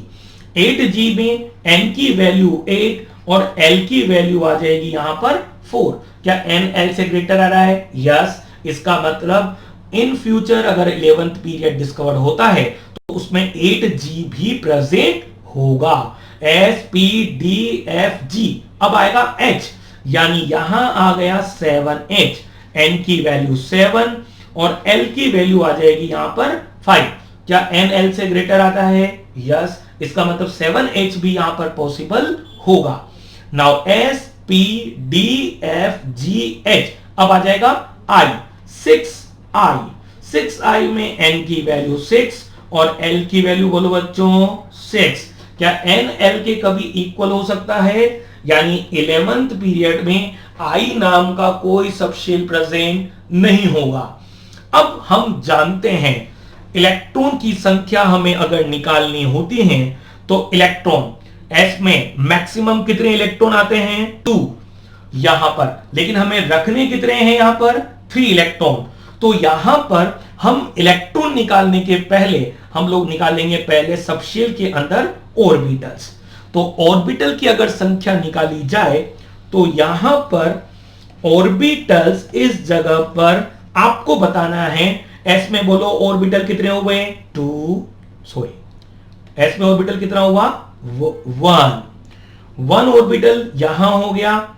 8g में n की वैल्यू 8 और l की वैल्यू आ जाएगी यहां पर 4। क्या n l से ग्रेटर आ रहा है यस। इसका मतलब इन फ्यूचर अगर 11th पीरियड डिस्कवर्ड होता है तो उसमें 8g भी प्रेजेंट होगा। s p d f g। अब आएगा h, यानी यहां आ गया 7h। n की वैल्यू 7 और l की वैल्यू आ जाएगी यहां पर 5। क्या n l से ग्रेटर आता है यस। इसका मतलब 7h भी यहां पर पॉसिबल होगा। Now s p d f g h। अब आ जाएगा i 6i। 6i में n की वैल्यू 6 और l की वैल्यू बोलो बच्चों 6। क्या n l के कभी इक्वल हो सकता है, यानी 11th पीरियड में i नाम का कोई सबशेल प्रेजेंट नहीं होगा। अब हम जानते हैं इलेक्ट्रॉन की संख्या हमें अगर निकालनी होती है तो इलेक्ट्रॉन एस में मैक्सिमम कितने इलेक्ट्रॉन आते हैं 2 यहां पर, लेकिन हमें रखने कितने हैं यहां पर 3 इलेक्ट्रॉन। तो यहां पर हम इलेक्ट्रॉन निकालने के पहले हम लोग निकालेंगे पहले सबशेल के अंदर ऑर्बिटल्स। तो ऑर्बिटल की अगर संख्या निकाली जाए तो यहां पर ऑर्बिटल्स इस जगह पर आपको बताना है। एस में बोलो ऑर्बिटल कितने हो गए 2, सॉरी एस में ऑर्बिटल कितना हुआ 1 ऑर्बिटल यहां हो गया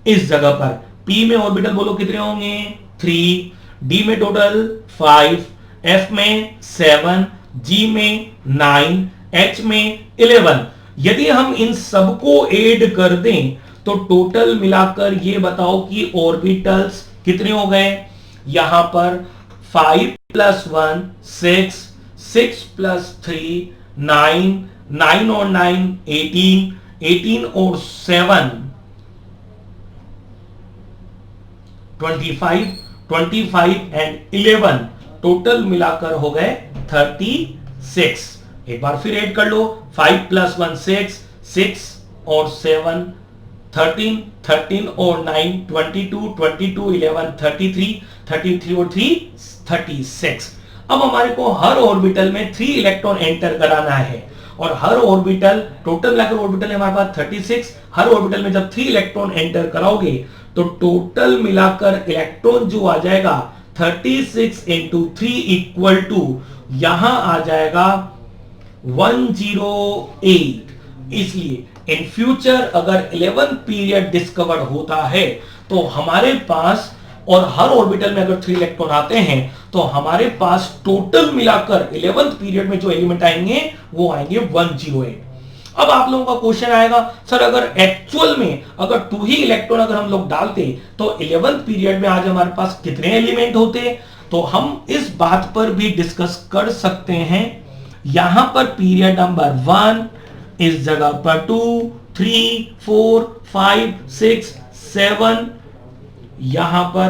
इस जगह पर। पी में ऑर्बिटल बोलो कितने होंगे 3, डी में टोटल 5, एफ में 7, जी में 9, एच में 11। यदि हम इन सबको ऐड कर दें तो टोटल मिलाकर ये बताओ कि ऑर्बिटल्स कितने हो गए। यहां पर 5 + 1 6, 6 + 3 9, 9 और 9 18, 18 और 7 25, 25 एंड 11 टोटल मिलाकर हो गए 36। एक बार फिर ऐड कर लो 5 + 1 6, 6 और 7 13, 13 और 9 22, 22 11 33, 33 और 3 36। अब हमारे को हर ऑर्बिटल में 3 इलेक्ट्रॉन एंटर कराना है और हर ऑर्बिटल टोटल मिलाकर ऑर्बिटल है हमारे पास 36। हर ऑर्बिटल में जब 3 इलेक्ट्रॉन एंटर कराओगे तो टोटल मिलाकर इलेक्ट्रॉन जो आ जाएगा 36 × 3 = यहां आ जाएगा 108। इसलिए इन फ्यूचर अगर 11th पीरियड डिस्कवर होता है तो हमारे पास और हर ऑर्बिटल में अगर 3 इलेक्ट्रॉन आते हैं तो हमारे पास टोटल मिलाकर 11th पीरियड में जो एलिमेंट आएंगे वो आएंगे 108। अब आप लोगों का क्वेश्चन आएगा सर अगर एक्चुअल में अगर 2 ही इलेक्ट्रॉन अगर हम लोग डालते तो 11th पीरियड में आज हमारे पास कितने एलिमेंट होते। तो हम इस बात पर भी डिस्कस कर सकते हैं। यहां पर पीरियड नंबर 1, इस जगह पर 2 3 4 5 6 7, यहां पर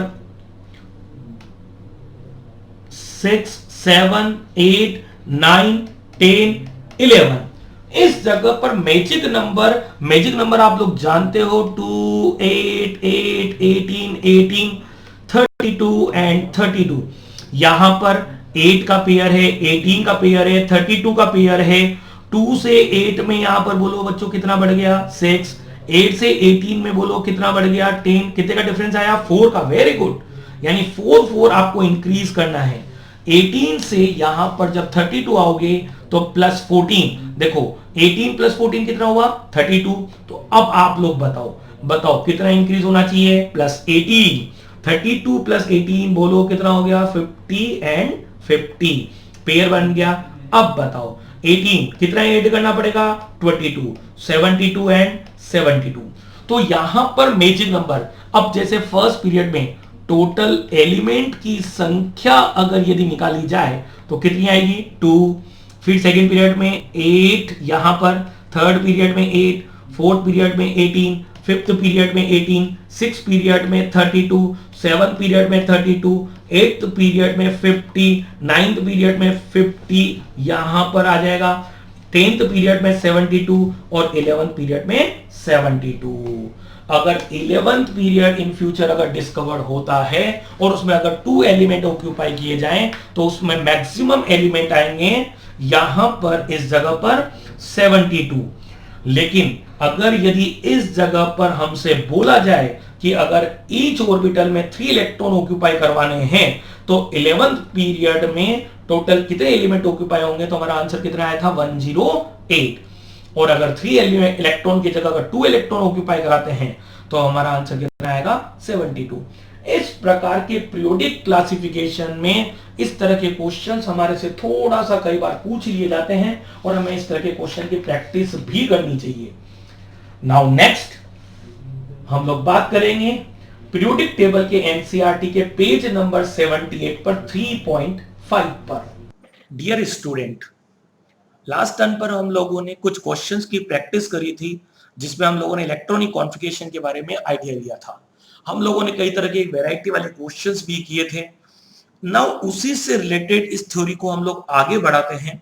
6 7 8 9 10 11। इस जगह पर मैजिक नंबर आप लोग जानते हो 2 8 8 18 18 32 एंड 32। यहां पर 8 का पेयर है, 18 का पेयर है, 32 का पेयर है। 2 से 8 में यहां पर बोलो बच्चों कितना बढ़ गया 6, 8 से 18 में बोलो कितना बढ़ गया 10। कितने का डिफरेंस आया 4 का। वेरी गुड, यानी 4 4 आपको इंक्रीज करना है। 18 से यहां पर जब 32 आओगे तो +14। देखो 18 + 14 कितना हुआ 32। तो अब आप लोग बताओ कितना इंक्रीज होना चाहिए +18। 32 + 18 बोलो कितना हो गया 50 एंड 50 पेयर बन गया। अब बताओ 18 कितना ऐड करना पड़ेगा 22, 72 एंड 72। तो यहां पर मैजिक नंबर, अब जैसे फर्स्ट पीरियड में टोटल एलिमेंट की संख्या अगर यदि निकाली जाए तो कितनी आएगी 2। फिर सेकेंड पीरियड में 8, यहां पर थर्ड पीरियड में 8, फोर्थ पीरियड में 18, फिफ्थ पीरियड में 18, सिक्स पीरियड में 32, सेवन पीरियड में 32, एट्थ पीरियड में 50, नाइन्थ पीरियड में 50 यहां पर आ जाएगा, 10th पीरियड में 72 और 11th पीरियड में 72। अगर 11th पीरियड इन फ्यूचर अगर डिस्कवर होता है और उसमें अगर 2 एलिमेंट ऑक्यूपाई किए जाएं तो उसमें मैक्सिमम एलिमेंट आएंगे यहां पर इस जगह पर 72। लेकिन अगर यदि इस जगह पर हमसे बोला जाए कि अगर ईच ऑर्बिटल में 3 इलेक्ट्रॉन ऑक्यूपाई करवाने हैं तो 11th पीरियड में टोटल कितने एलिमेंट ऑक्यूपाई होंगे, तो हमारा आंसर कितना आया था 108। और अगर 3 इलेक्ट्रॉन की जगह अगर 2 इलेक्ट्रॉन ऑक्यूपाई कराते हैं तो हमारा आंसर कितना आएगा 72। इस प्रकार के पीरियोडिक क्लासिफिकेशन में इस तरह के क्वेश्चंस हमारे से थोड़ा सा कई बार पूछ लिए जाते हैं और हमें इस तरह के क्वेश्चन की प्रैक्टिस भी करनी चाहिए। नाउ नेक्स्ट हम लोग बात करेंगे पीरियोडिक टेबल के एनसीईआरटी के पेज नंबर 78 पर 3.5 पर। डियर स्टूडेंट, लास्ट टर्न पर हम लोगों ने कुछ क्वेश्चंस की प्रैक्टिस करी थी जिसमें हम लोगों ने इलेक्ट्रॉनिक कॉन्फ़िगरेशन के बारे में आइडिया लिया था। हम लोगों ने कई तरह के वैरायटी वाले क्वेश्चंस भी किए थे। नाउ उसी से रिलेटेड इस थ्योरी को हम लोग आगे बढ़ाते हैं।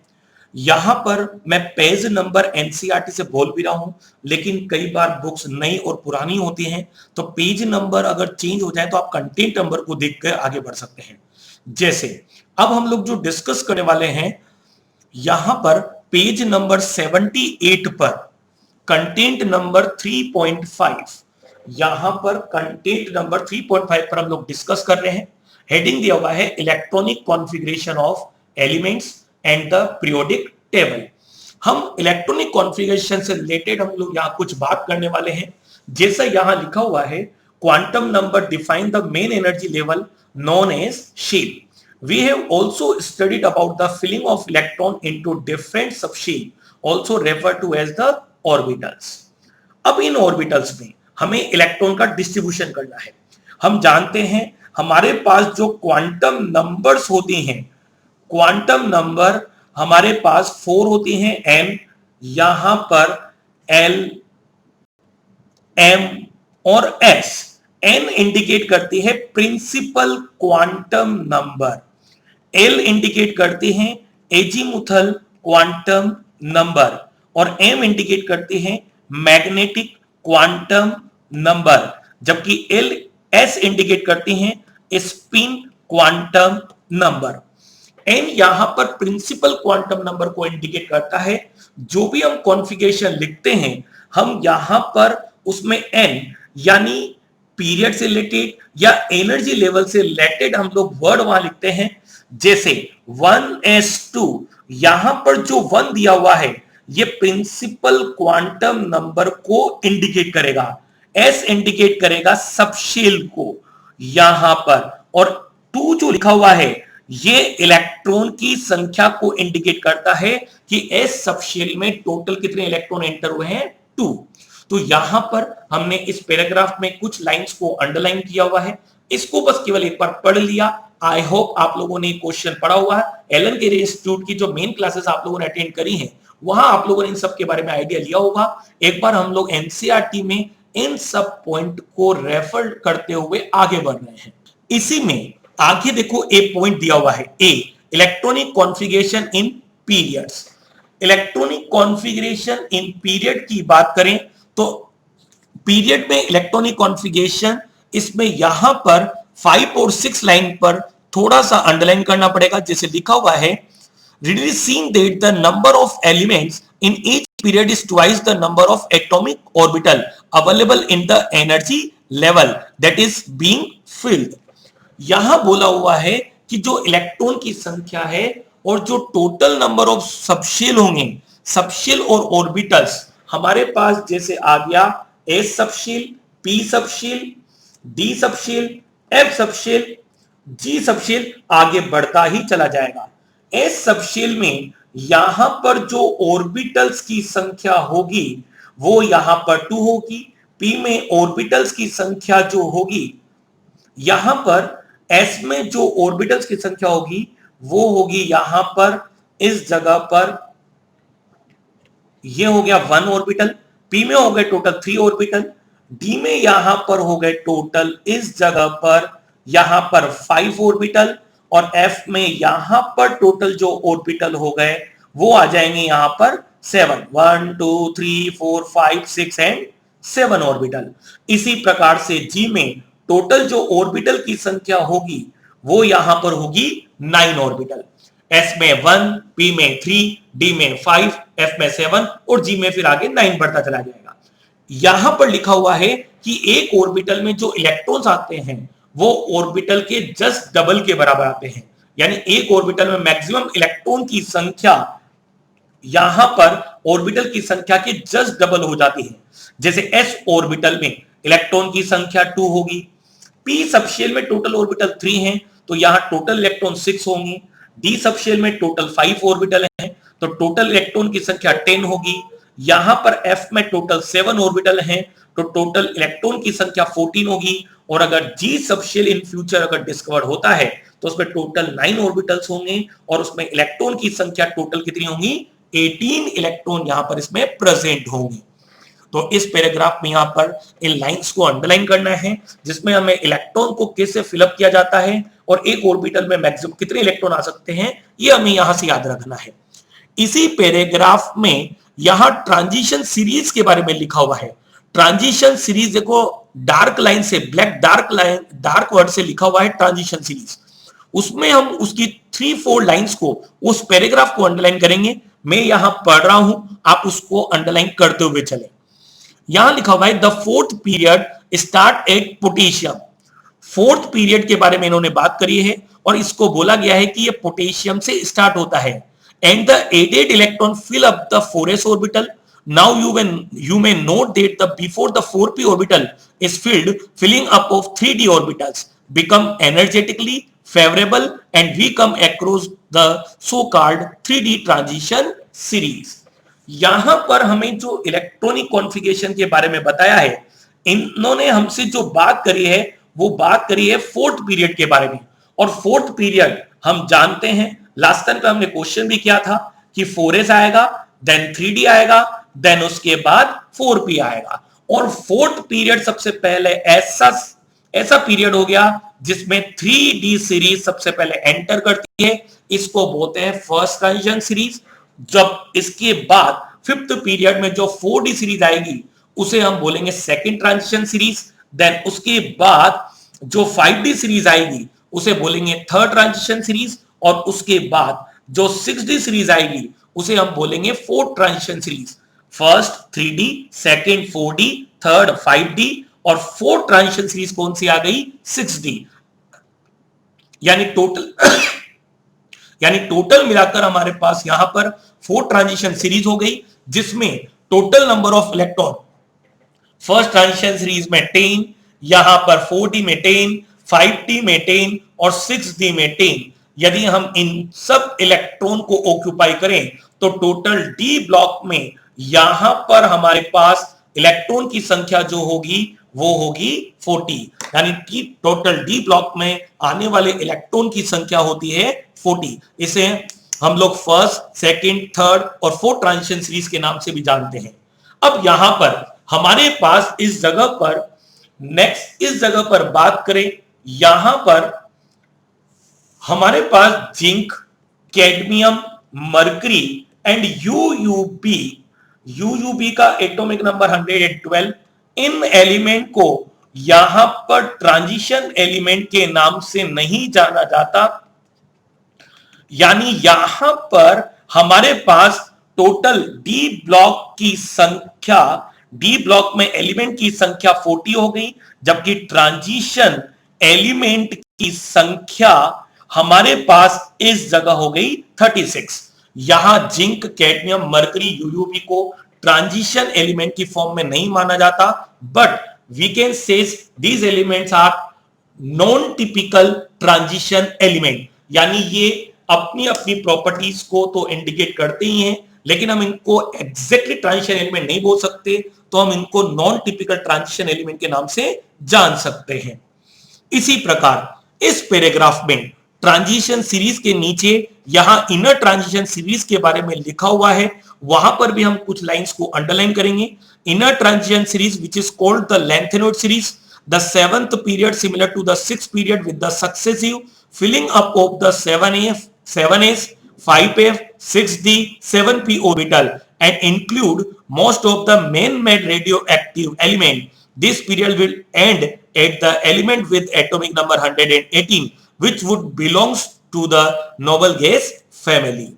यहां पर मैं पेज नंबर एनसीईआरटी से बोल भी रहा हूं, लेकिन कई बार बुक्स नई और पुरानी होती हैं, तो पेज नंबर अगर चेंज हो जाए तो आप कंटेंट नंबर को देखकर आगे बढ़ सकते हैं। जैसे अब हम लोग जो डिस्कस करने वाले हैं, यहां पर पेज नंबर 78 पर कंटेंट नंबर 3.5, यहां पर कंटेंट नंबर 3.5 पर हम लोग डिस्कस कर रहे हैं। हेडिंग दिया हुआ है electronic configuration of elements and the periodic table. हम इलेक्ट्रॉनिक कॉन्फ़िगरेशन से रिलेटेड हम लोग यहां कुछ बात करने वाले हैं। जैसा यहां लिखा हुआ है, quantum number define the main energy level known as shell. We have also studied about the filling of electron into different subshell, also referred to as the orbitals. अब इन ऑर्बिटल्स में हमें इलेक्ट्रॉन का डिस्ट्रीब्यूशन करना है। हम जानते हैं हमारे पास जो क्वांटम नंबर्स होती हैं, क्वांटम नंबर हमारे पास 4 होती हैं, n, यहां पर l, m और s। n इंडिकेट करती है principal quantum number, L indicate करती हैं एजीमुथल क्वांटम नंबर और M इंडिकेट करती हैं मैग्नेटिक क्वांटम नंबर, जबकि S इंडिकेट करती हैं स्पिन क्वांटम नंबर। N यहां पर प्रिंसिपल क्वांटम नंबर को इंडिकेट करता है। जो भी हम कॉन्फ़िगरेशन लिखते हैं, हम यहां पर उसमें N यानी पीरियड से रिलेटेड या एनर्जी लेवल से रिलेटेड हम लोग वर्ड वहां लिखते हैं। जैसे 1s2, यहां पर जो 1 दिया हुआ है ये प्रिंसिपल क्वांटम नंबर को इंडिकेट करेगा, s इंडिकेट करेगा सबशेल को यहां पर, और 2 जो लिखा हुआ है ये इलेक्ट्रॉन की संख्या को इंडिकेट करता है कि s सबशेल में टोटल कितने इलेक्ट्रॉन एंटर हुए हैं, 2। तो यहां पर हमने इस पैराग्राफ में कुछ लाइंस को अंडरलाइन किया हुआ है, इसको बस केवल एक बार पढ़ लिया। आई होप आप लोगों ने क्वेश्चन पढ़ा हुआ है। एलन के इंस्टीट्यूट की जो मेन क्लासेस आप लोगों ने अटेंड करी हैं, वहां आप लोगों ने इन सब के बारे में आइडिया लिया होगा। एक बार हम लोग एनसीईआरटी में इन सब पॉइंट को रेफर करते हुए आगे बढ़ रहे हैं। इसी में आगे देखो एक पॉइंट दिया हुआ है, A, electronic configuration in periods. Electronic configuration in period की बात करें तो पीरियड में इलेक्ट्रॉनिक कॉन्फ़िगरेशन, इसमें यहां पर 5 और 6 लाइन पर थोड़ा सा अंडरलाइन करना पड़ेगा। जैसे लिखा हुआ है, it is seen that the number of elements in each period is twice the number of atomic orbital available in the energy level that is being filled। यहां बोला हुआ है कि जो इलेक्ट्रॉन की संख्या है और जो टोटल नंबर ऑफ सबशेल होंगे, सबशेल और ऑर्बिटल्स हमारे पास जैसे आ गया S subshell, P subshell, D subshell, F subshell, G subshell, आगे बढ़ता ही चला जाएगा। एस सबशेल में यहां पर जो ऑर्बिटल्स की संख्या होगी वो यहां पर 2 होगी। पी में ऑर्बिटल्स की संख्या जो होगी, यहां पर एस में जो ऑर्बिटल्स की संख्या होगी वो होगी यहां पर इस जगह पर, ये हो गया 1 ऑर्बिटल। पी में हो गए टोटल 3 ऑर्बिटल। डी में यहां पर हो गए टोटल इस जगह पर यहां पर 5 ऑर्बिटल, और एफ में यहां पर टोटल जो ऑर्बिटल हो गए वो आ जाएंगे यहां पर 7, 1 2 3 4 5 6 एंड 7 ऑर्बिटल। इसी प्रकार से जी में टोटल जो ऑर्बिटल की संख्या होगी वो यहां पर होगी 9 ऑर्बिटल। एस में 1, पी में 3, डी में 5, एफ में 7 और जी में फिर आगे 9 बढ़ता चला जाएगा। यहां पर लिखा हुआ है कि एक ऑर्बिटल में जो इलेक्ट्रॉन्स आते हैं वो ऑर्बिटल के जस्ट डबल के बराबर आते हैं, यानी एक ऑर्बिटल में मैक्सिमम इलेक्ट्रॉन की संख्या यहां पर ऑर्बिटल की संख्या के जस्ट डबल हो जाती है। जैसे एस ऑर्बिटल में इलेक्ट्रॉन की संख्या 2 होगी, पी सबशेल में टोटल ऑर्बिटल 3 हैं तो यहां टोटल इलेक्ट्रॉन 6 होंगे। डी सबशेल में टोटल 5 ऑर्बिटल हैं तो टोटल इलेक्ट्रॉन की संख्या 10 होगी। यहां पर एफ में टोटल 7 ऑर्बिटल हैं तो टोटल इलेक्ट्रॉन की संख्या 14 होगी। और अगर जी सबशेल इन फ्यूचर अगर डिस्कवर होता है तो उसमें टोटल 9 ऑर्बिटल्स होंगे और उसमें इलेक्ट्रॉन की संख्या टोटल कितनी होंगी, 18 इलेक्ट्रॉन यहां पर इसमें प्रेजेंट होंगे। तो इस पैराग्राफ में यहां पर इन लाइंस को अंडरलाइन करना है, जिसमें हमें इलेक्ट्रॉन को कैसे फिलअप किया जाता है और एक ऑर्बिटल में मैक्सिमम कितने इलेक्ट्रॉन आ सकते हैं ये हमें यहां से याद रखना है। इसी पैराग्राफ में यहां ट्रांजिशन सीरीज के बारे में लिखा हुआ है। ट्रांजिशन सीरीज देखो, डार्क लाइन से, ब्लैक डार्क वर्ड से लिखा हुआ है ट्रांजिशन सीरीज। उसमें हम उसकी 3-4 लाइंस को, उस पैराग्राफ को अंडरलाइन करेंगे। मैं यहां पढ़ रहा हूं, आप उसको अंडरलाइन करते हुए चले। यहां लिखा हुआ है the fourth period start at potassium. Fourth period के बारे में इन्होंने बात करी है और इसको बोला गया है कि ये पोटेशियम से स्टार्ट होता है। And the added electron fill up the 4s orbital. Now you may note that the before the 4p orbital is filled, filling up of 3d orbitals become energetically favorable and we come across the so-called 3d transition series। यहां पर हमें जो electronic configuration के बारे में बताया है, इन्होंने हमसे जो बात करी है वो बात करी है फोर्थ पीरियड के बारे में। और फोर्थ पीरियड हम जानते हैं, लास्ट टाइम पे हमने क्वेश्चन भी किया था कि 4s आएगा, देन 3d आएगा, देन उसके बाद 4p आएगा। और फोर्थ पीरियड सबसे पहले ऐसा पीरियड हो गया जिसमें 3d सीरीज सबसे पहले एंटर करती है। इसको बोलते हैं फर्स्ट ट्रांजिशन सीरीज। जब इसके बाद फिफ्थ पीरियड में जो 4d सीरीज आएगी उसे हम बोलेंगे सेकंड ट्रांजिशन सीरीज। देन उसके बाद जो 5d सीरीज आएगी उसे बोलेंगे थर्ड ट्रांजिशन सीरीज। और उसके बाद जो 6d सीरीज आएगी उसे हम बोलेंगे fourth transition series. First 3d, second 4d, third 5d और फोर्थ ट्रांजिशन सीरीज कौन सी आ गई? 6d। यानी टोटल मिलाकर हमारे पास यहां पर 4 ट्रांजिशन सीरीज हो गई, जिसमें total number of electron first transition series में 10, यहां पर 4d में 10, 5d में 10 और 6d में 10। यदि हम इन सब इलेक्ट्रॉन को ऑक्यूपाई करें तो टोटल डी ब्लॉक में यहां पर हमारे पास इलेक्ट्रॉन की संख्या जो होगी वो होगी 40। यानी कि टोटल डी ब्लॉक में आने वाले इलेक्ट्रॉन की संख्या होती है 40। इसे हम लोग फर्स्ट, सेकंड, थर्ड और फोर्थ ट्रांजिशन सीरीज के नाम से भी जानते हैं। अब यहां पर हमारे पास इस जगह पर बात करें, यहां पर हमारे पास जिंक, कैडमियम, मरकरी एंड यूयूबी का एटॉमिक नंबर 112। इन एलिमेंट को यहां पर ट्रांजिशन एलिमेंट के नाम से नहीं जाना जाता। यानी यहां पर हमारे पास टोटल डी ब्लॉक की संख्या, डी ब्लॉक में एलिमेंट की संख्या 40 हो गई, जबकि ट्रांजिशन एलिमेंट की संख्या हमारे पास इस जगह हो गई 36। यहां जिंक, कैडमियम, मरकरी, यूयूबी को ट्रांजिशन एलिमेंट की फॉर्म में नहीं माना जाता, but we can say these elements are non typical transition element. यानी ये अपनी अपनी प्रॉपर्टीज को तो इंडिकेट करते ही हैं, लेकिन हम इनको एग्जैक्टली ट्रांजिशन एलिमेंट नहीं बोल सकते, तो हम इनको नॉन टिपिकल ट्रांजिशन एलिमेंट के नाम से जान सकते हैं। इसी प्रकार इस पैराग्राफ में ट्रांजिशन सीरीज के नीचे यहां इनर ट्रांजिशन सीरीज के बारे में लिखा हुआ है, वहां पर भी हम कुछ लाइंस को अंडरलाइन करेंगे। Inner transition series which is called the lanthanoid series, the 7th period similar to the 6th period with the successive filling up of the 7s, 5f, 6d, 7p orbital and include most of the man-made radioactive element. This period will end at the element with atomic number 118, which would belongs to the noble gas family.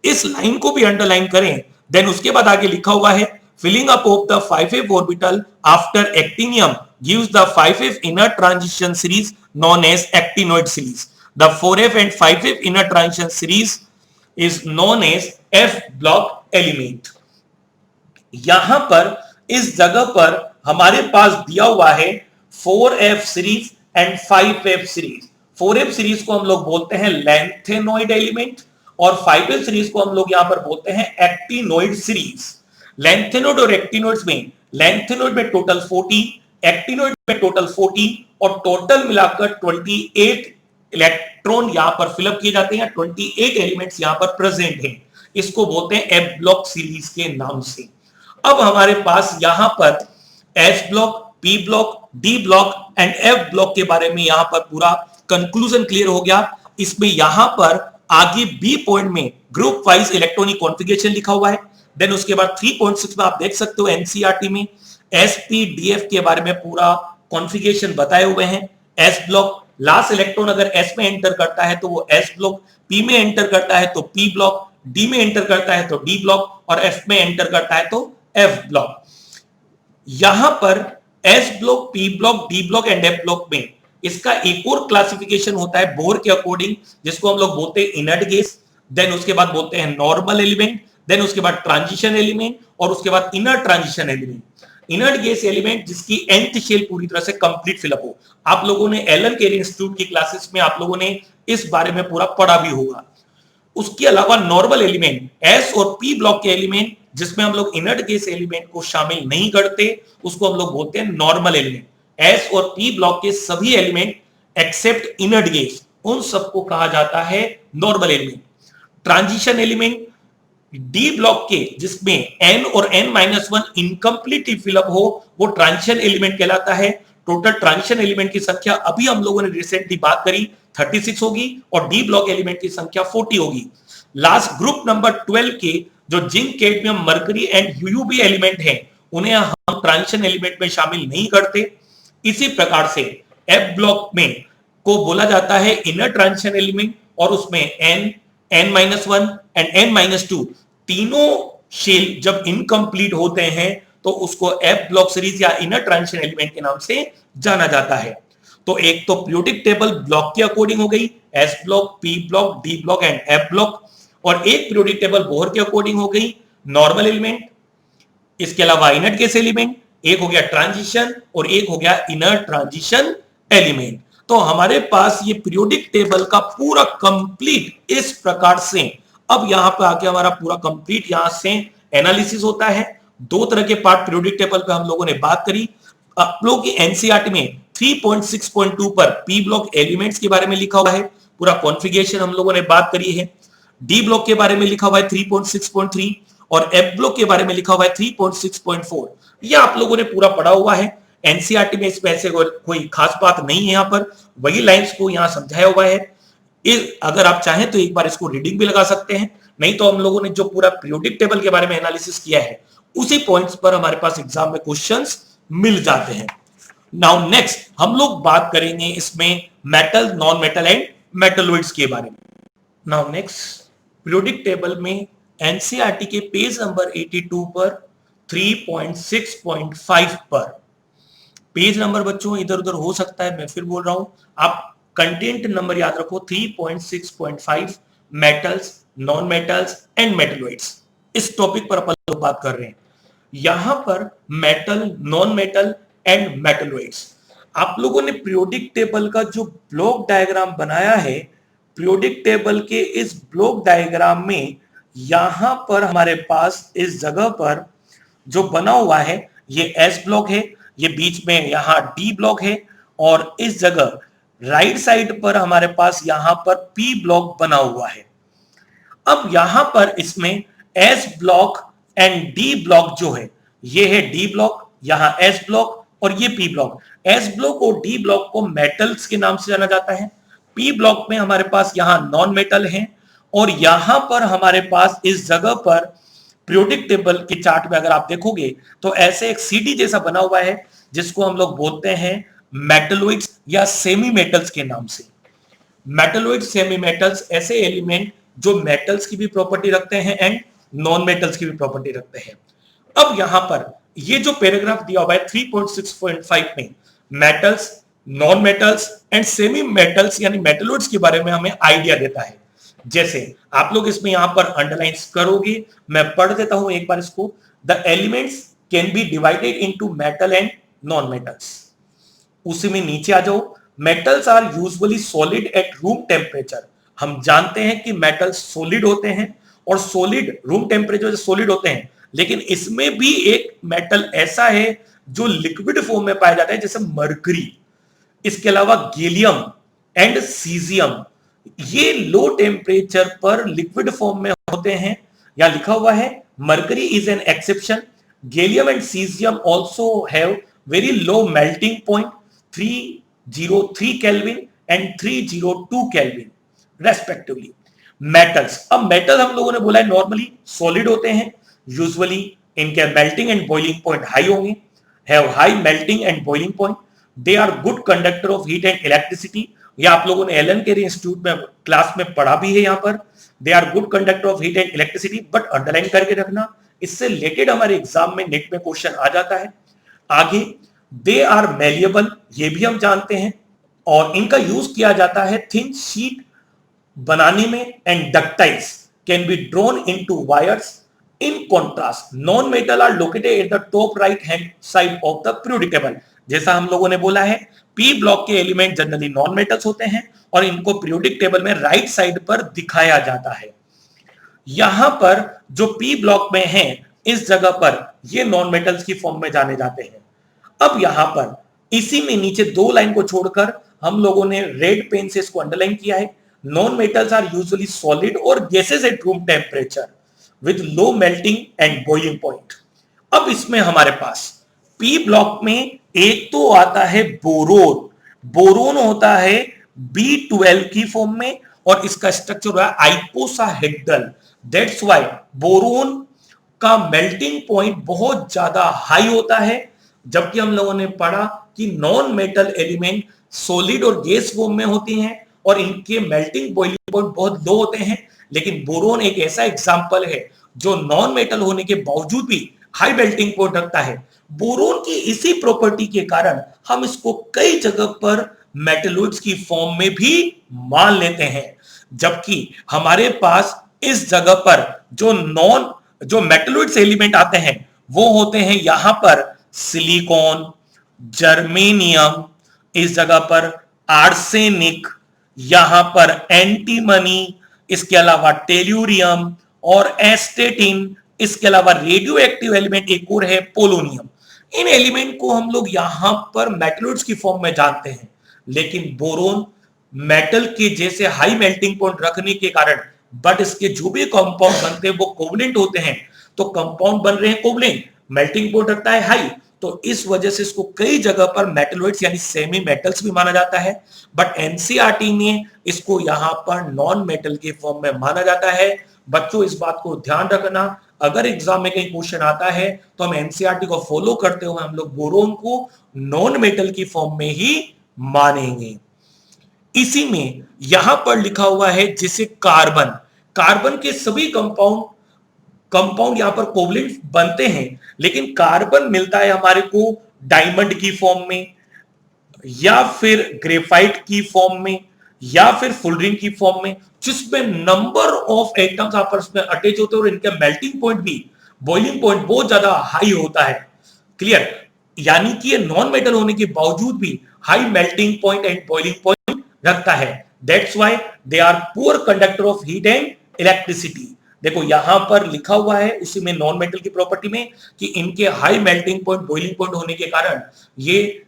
इस line को भी underline करें। Then उसके बाद आगे लिखा हुआ है filling up of the 5f orbital after actinium gives the 5f inner transition series known as actinoid series. The 4f and 5f inner transition series is known as f block element. यहां पर इस जगह पर हमारे पास दिया हुआ है 4f series and 5f series. 4f series को हम लोग बोलते हैं लैंथेनोइड एलिमेंट और 5f सीरीज को हम लोग यहां पर बोलते हैं एक्टिनोइड सीरीज। लैंथेनोइड और एक्टिनोइड्स में, लैंथेनोइड में टोटल 40, एक्टिनोइड में टोटल 40 और टोटल मिलाकर 28 इलेक्ट्रॉन यहां पर फिलअप किए जाते हैं, 28 एलिमेंट्स यहां पर प्रेजेंट हैं। इसको बोलते हैं एफ ब्लॉक सीरीज के नाम से। अब हमारे पास यहां पर S block, P block, D block and F block के बारे में यहां पर पूरा कंक्लूजन क्लियर हो गया। इसमें यहां पर आगे बी पॉइंट में ग्रुप वाइज इलेक्ट्रॉनिक कॉन्फ़िगरेशन लिखा हुआ है। देन उसके बाद 3.6 में आप देख सकते हो एनसीईआरटी में एसपीडीएफ के बारे में पूरा कॉन्फ़िगरेशन बताए हुए हैं। एस ब्लॉक, लास्ट इलेक्ट्रॉन अगर एस में एंटर करता है तो वो एस ब्लॉक, पी में एंटर करता है तो पी ब्लॉक, डी में एंटर करता है तो डी ब्लॉक, और एफ में एंटर करता है तो एफ ब्लॉक। यहां पर S block, P block, D block and F block में इसका एक और क्लासिफिकेशन होता है बोर के अकॉर्डिंग, जिसको हम लोग बोलते हैं इनर्ट गैस। देन उसके बाद बोलते हैं नॉर्मल एलिमेंट, देन उसके बाद ट्रांजिशन एलिमेंट, और उसके बाद inner transition element. Inert gas element जिसकी nth शेल पूरी तरह से कंप्लीट फिलअप हो। आप लोगों ने एलन केरी इंस्टीट्यूट की क्लासेस में आप लोगों ने इस बारे में पूरा पढ़ा भी होगा। उसके अलावा नॉर्मल एलिमेंट, एस और पी ब्लॉक के एलिमेंट जिसमें हम लोग इनर्ट गैस एलिमेंट को शामिल नहीं करते, उसको हम लोग बोलते हैं नॉर्मल एलिमेंट। एस और पी ब्लॉक के सभी एलिमेंट एक्सेप्ट इनर्ट गैस, उन सबको कहा जाता है normal element. Transition element D block के जिसमें n और n-1 इनकम्प्लीट फिलअप हो, वो ट्रांजिशन एलिमेंट कहलाता है। टोटल ट्रांजिशन एलिमेंट की संख्या अभी हम लोगों ने रिसेंटली बात करी 36 होगी, और डी ब्लॉक एलिमेंट की संख्या 40 होगी। लास्ट ग्रुप नंबर 12 के जो zinc, cadmium, mercury and Uub element हैं, उन्हें हम ट्रांजिशन एलिमेंट में शामिल नहीं करते। इसी प्रकार से एफ ब्लॉक में को बोला जाता है इनर ट्रांजिशन एलिमेंट, और उसमें n, n-1 एंड n-2 तीनों शेल जब इनकम्प्लीट होते हैं तो उसको एफ ब्लॉक सीरीज या इनर ट्रांजिशन एलिमेंट के नाम से जाना जाता है। तो एक तो पीरियोडिक टेबल ब्लॉक के अकॉर्डिंग हो गई, S block, P block, D block and F block, और एक पीरियोडिक टेबल बोहर के अकॉर्डिंग हो गई नॉर्मल एलिमेंट, इसके अलावा इनर्ट गैस एलिमेंट, एक हो गया ट्रांजिशन और एक हो गया इनर ट्रांजिशन एलिमेंट। तो हमारे पास ये पीरियोडिक टेबल का पूरा कंप्लीट इस प्रकार से, अब यहां पे आके हमारा पूरा कंप्लीट यहां से एनालिसिस होता है। दो तरह के पार्ट पीरियोडिक टेबल पे हम लोगों ने बात करी। आप लोग की एनसीईआरटी में 3.6.2 पर पी ब्लॉक एलिमेंट्स के बारे में लिखा हुआ है, पूरा कॉन्फ़िगरेशन हम लोगों ने बात करी है। डी ब्लॉक के बारे में लिखा हुआ है 3.6.3, और एफ ब्लॉक के बारे में लिखा हुआ है 3.6.4। ये आप लोगों ने पूरा पढ़ा हुआ है एनसीईआरटी में, इसमें ऐसे कोई खास बात नहीं है। यहाँ पर वही लाइंस को यहाँ समझाया हुआ है। अगर आप चाहें तो एक बार इसको रीडिंग भी लगा सकते हैं, नहीं तो हम लोगों ने जो पूरा पीरियोडिक टेबल के बारे में एनालिसिस किया है उसी पॉइंट्स पर हमारे पास एग्जाम में क्वेश्चंस मिल जाते हैं। नाउ नेक्स्ट हम लोग बात करेंगे इसमें metal, non metal and metalloids के बारे में। नाउ नेक्स्ट पीरियोडिक टेबल में एनसीईआरटी के पेज नंबर 82 पर 3.6.5 पर, पेज नंबर बच्चों इधर उधर हो सकता है, मैं फिर बोल रहा हूं, आप कंटेंट नंबर याद रखो 3.6.5 metals, non metals and metalloids. इस टॉपिक पर अपन लोग बात कर रहे हैं। यहां पर metal, non metal and metalloids, आप लोगों ने पीरियोडिक टेबल का जो ब्लॉक डायग्राम बनाया है, पीरियोडिक टेबल के इस ब्लॉक डायग्राम में यहां पर हमारे पास इस जगह पर जो बना हुआ है ये एस ब्लॉक है, ये बीच में यहां डी ब्लॉक है, और इस जगह राइट साइड पर हमारे पास यहां पर पी ब्लॉक बना हुआ है। अब यहां पर इसमें S block and D block जो है, ये है डी ब्लॉक, यहां एस ब्लॉक और ये पी ब्लॉक। एस ब्लॉक और डी ब्लॉक को मेटल्स के नाम से जाना जाता है। पी ब्लॉक में हमारे पास यहां नॉन मेटल है, और यहां पर हमारे पास इस जगह पर पीरियोडिक टेबल के चार्ट में अगर आप देखोगे तो ऐसे एक सीडी जैसा बना हुआ है जिसको हम लोग बोलते हैं मेटलॉइड्स या सेमी मेटल्स के नाम से। मेटलॉइड, सेमी मेटल्स ऐसे एलिमेंट जो मेटल्स की भी प्रॉपर्टी रखते हैं एंड नॉन मेटल्स की भी प्रॉपर्टी रखते हैं। अब यहां पर ये जो पैराग्राफ दिया हुआ है 3.6.5 में metals, non metals and semi metals यानी मेटलॉइड्स के बारे में हमें आइडिया देता है। जैसे आप लोग इसमें यहां पर अंडरलाइन करोगे, मैं पढ़ देता हूं एक बार इसको। The elements can be divided into metal and non metals. उसी में नीचे आ जाओ, metals are usually solid at room temperature. हम जानते हैं कि मेटल्स सॉलिड होते हैं, और सॉलिड रूम टेम्परेचर सॉलिड होते हैं, लेकिन इसमें भी एक मेटल ऐसा है जो लिक्विड फॉर्म में पाया जाता है, जैसे मरकरी। इसके अलावा गैलियम एंड सीजियम, ये लो टेम्परेचर पर लिक्विड फॉर्म में होते हैं। यहां लिखा हुआ है mercury is an exception. Gallium and caesium also have very low melting point 303 kelvin and 302 kelvin respectively. Metals, अब मेटल हम लोगों ने बोला है नॉर्मली सॉलिड होते हैं, यूजुअली इनके melting and boiling point high होंगे, have high melting and boiling point, they are good conductor of heat and electricity, ये आप लोगों ने एलन केरी इंस्टीट्यूट में क्लास में पढ़ा भी है, यहां पर they are good conductor of heat and electricity, but underline करके रखना, इससे रिलेटेड हमारे एग्जाम में नेट में क्वेश्चन आ जाता है। आगे दे आर मेलिएबल, ये भी हम जानते हैं, और इनका यूज किया जाता है थिन शीट बनाने में, and ductiles can be drawn into wires. In contrast non metal are located at the top right hand side of the periodic table, जैसा हम लोगों ने बोला है पी ब्लॉक के एलिमेंट जनरली नॉन मेटल्स होते हैं और इनको पीरियोडिक टेबल में राइट साइड पर दिखाया जाता है। यहां पर जो पी ब्लॉक में है इस जगह पर ये नॉन मेटल्स की फॉर्म में जाने जाते हैं। अब यहां पर इसी में नीचे दो लाइन को छोड़कर हम लोगों ने रेड पेन से इसको अंडरलाइन किया है, non metals are usually solid और gases at room temperature with low melting and boiling point. अब इसमें हमारे पास पी ब्लॉक में एक तो आता है बोरोन, बोरोन होता है B12 की फॉर्म में और इसका स्ट्रक्चर है आइकोसाहेड्रल, दैट्स व्हाई बोरोन का मेल्टिंग पॉइंट बहुत ज्यादा हाई होता है, जबकि हम लोगों ने पढ़ा कि नॉन मेटल एलिमेंट सॉलिड और गैस फॉर्म में होती हैं और इनके मेल्टिंग बॉइलिंग पॉइंट बहुत लो होते हैं। लेकिन बोरोन एक ऐसा एग्जांपल है जो नॉन मेटल होने के बावजूद भी हाई मेल्टिंग पॉइंट रखता है। बोरोन की इसी प्रॉपर्टी के कारण हम इसको कई जगह पर मेटलॉइड्स की फॉर्म में भी मान लेते हैं, जबकि हमारे पास इस जगह पर जो मेटलॉइड्स एलिमेंट आते हैं वो होते हैं यहां पर सिलिकॉन, जर्मेनियम, इस जगह पर आर्सेनिक, यहां पर एंटीमनी, इसके अलावा टेल्यूरियम और एस्टेटिन, इसके अलावा रेडियो एक्टिव एलिमेंट एक और है पोलोनियम। इन एलिमेंट को हम लोग यहां पर मेटलॉइड्स की फॉर्म में जानते हैं, लेकिन बोरोन मेटल के जैसे हाई मेल्टिंग पॉइंट रखने के कारण बट इसके जो भी कंपाउंड बनते हैं वो कोवलेंट होते हैं, तो कंपाउंड बन रहे हैं कोवलेंट, मेल्टिंग पॉइंट रखता है हाई, तो इस वजह से इसको कई जगह पर मेटलॉइड्स यानी सेमी मेटल्स भी माना जाता है, बट एनसीईआरटी ने इसको यहां पर नॉन मेटल के फॉर्म में माना जाता है। बच्चों इस बात को ध्यान रखना, अगर एग्जाम में कहीं क्वेश्चन आता है तो हम एनसीईआरटी को फॉलो करते हुए हम लोग बोरोन को नॉन मेटल की फॉर्म में ही मानेंगे। इसी में यहां पर लिखा हुआ है जैसे कार्बन, कार्बन के सभी कंपाउंड यहां पर कोवलेंट बनते हैं, लेकिन कार्बन मिलता है हमारे को डायमंड की फॉर्म में या फिर ग्रेफाइट की फॉर्म में या फिर फुलरिन की फॉर्म में, जिसमें नंबर ऑफ एटम्स आपस में अटैच होते हैं और इनका मेल्टिंग पॉइंट भी बॉइलिंग पॉइंट बहुत ज्यादा हाई होता है। क्लियर, यानी कि ये नॉन मेटल होने के बावजूद भी high melting point and boiling point रखता है, that's why they are poor conductor of heat and electricity. देखो यहां पर लिखा हुआ है उसी में नॉन मेटल की प्रॉपर्टी में कि इनके high melting point boiling point होने के कारण ये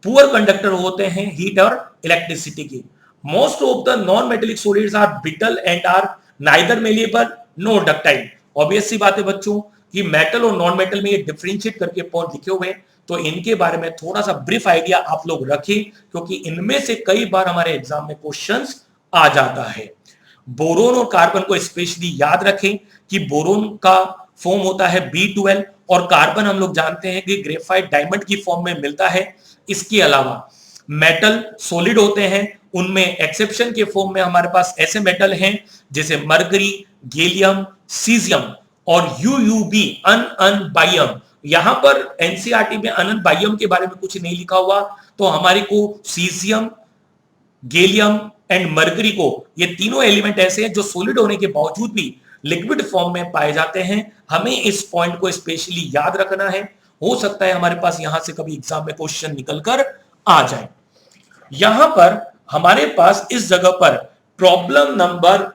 पुअर कंडक्टर होते हैं हीट और इलेक्ट्रिसिटी की। Most of the non metallic solids are brittle and are neither malleable no ductile. ऑब्वियस सी बात है बच्चों कि मेटल और नॉन मेटल में ये डिफरेंशिएट करके पॉइंट लिखे हुए हैं, तो इनके बारे में थोड़ा सा ब्रीफ आइडिया आप लोग रखें, क्योंकि इनमें से कई बार हमारे एग्जाम में क्वेश्चंस आ जाता है। बोरोन और कार्बन को स्पेशली याद रखें कि बोरोन का फॉर्म होता है B12 और कार्बन हम लोग जानते हैं कि ग्रेफाइट डायमंड की फॉर्म में मिलता है। इसके अलावा मेटल सॉलिड होते हैं, उनमें एक्सेप्शन के फॉर्म में हमारे पास ऐसे मेटल हैं जैसे मरकरी, गैलियम, सीजियम और यूयूबी अन बाइयम। यहां पर एनसीईआरटी में अन बाइयम के बारे में कुछ नहीं लिखा हुआ, तो हमारे को सीजियम, गैलियम एंड मरकरी को, ये तीनों एलिमेंट ऐसे हैं जो सॉलिड होने के बावजूद भी लिक्विड फॉर्म में पाए जाते हैं। हमें इस पॉइंट को स्पेशली याद रखना है, हो सकता है हमारे पास यहां से कभी एग्जाम में क्वेश्चन निकलकर आ जाए। यहां पर हमारे पास इस जगह पर प्रॉब्लम नंबर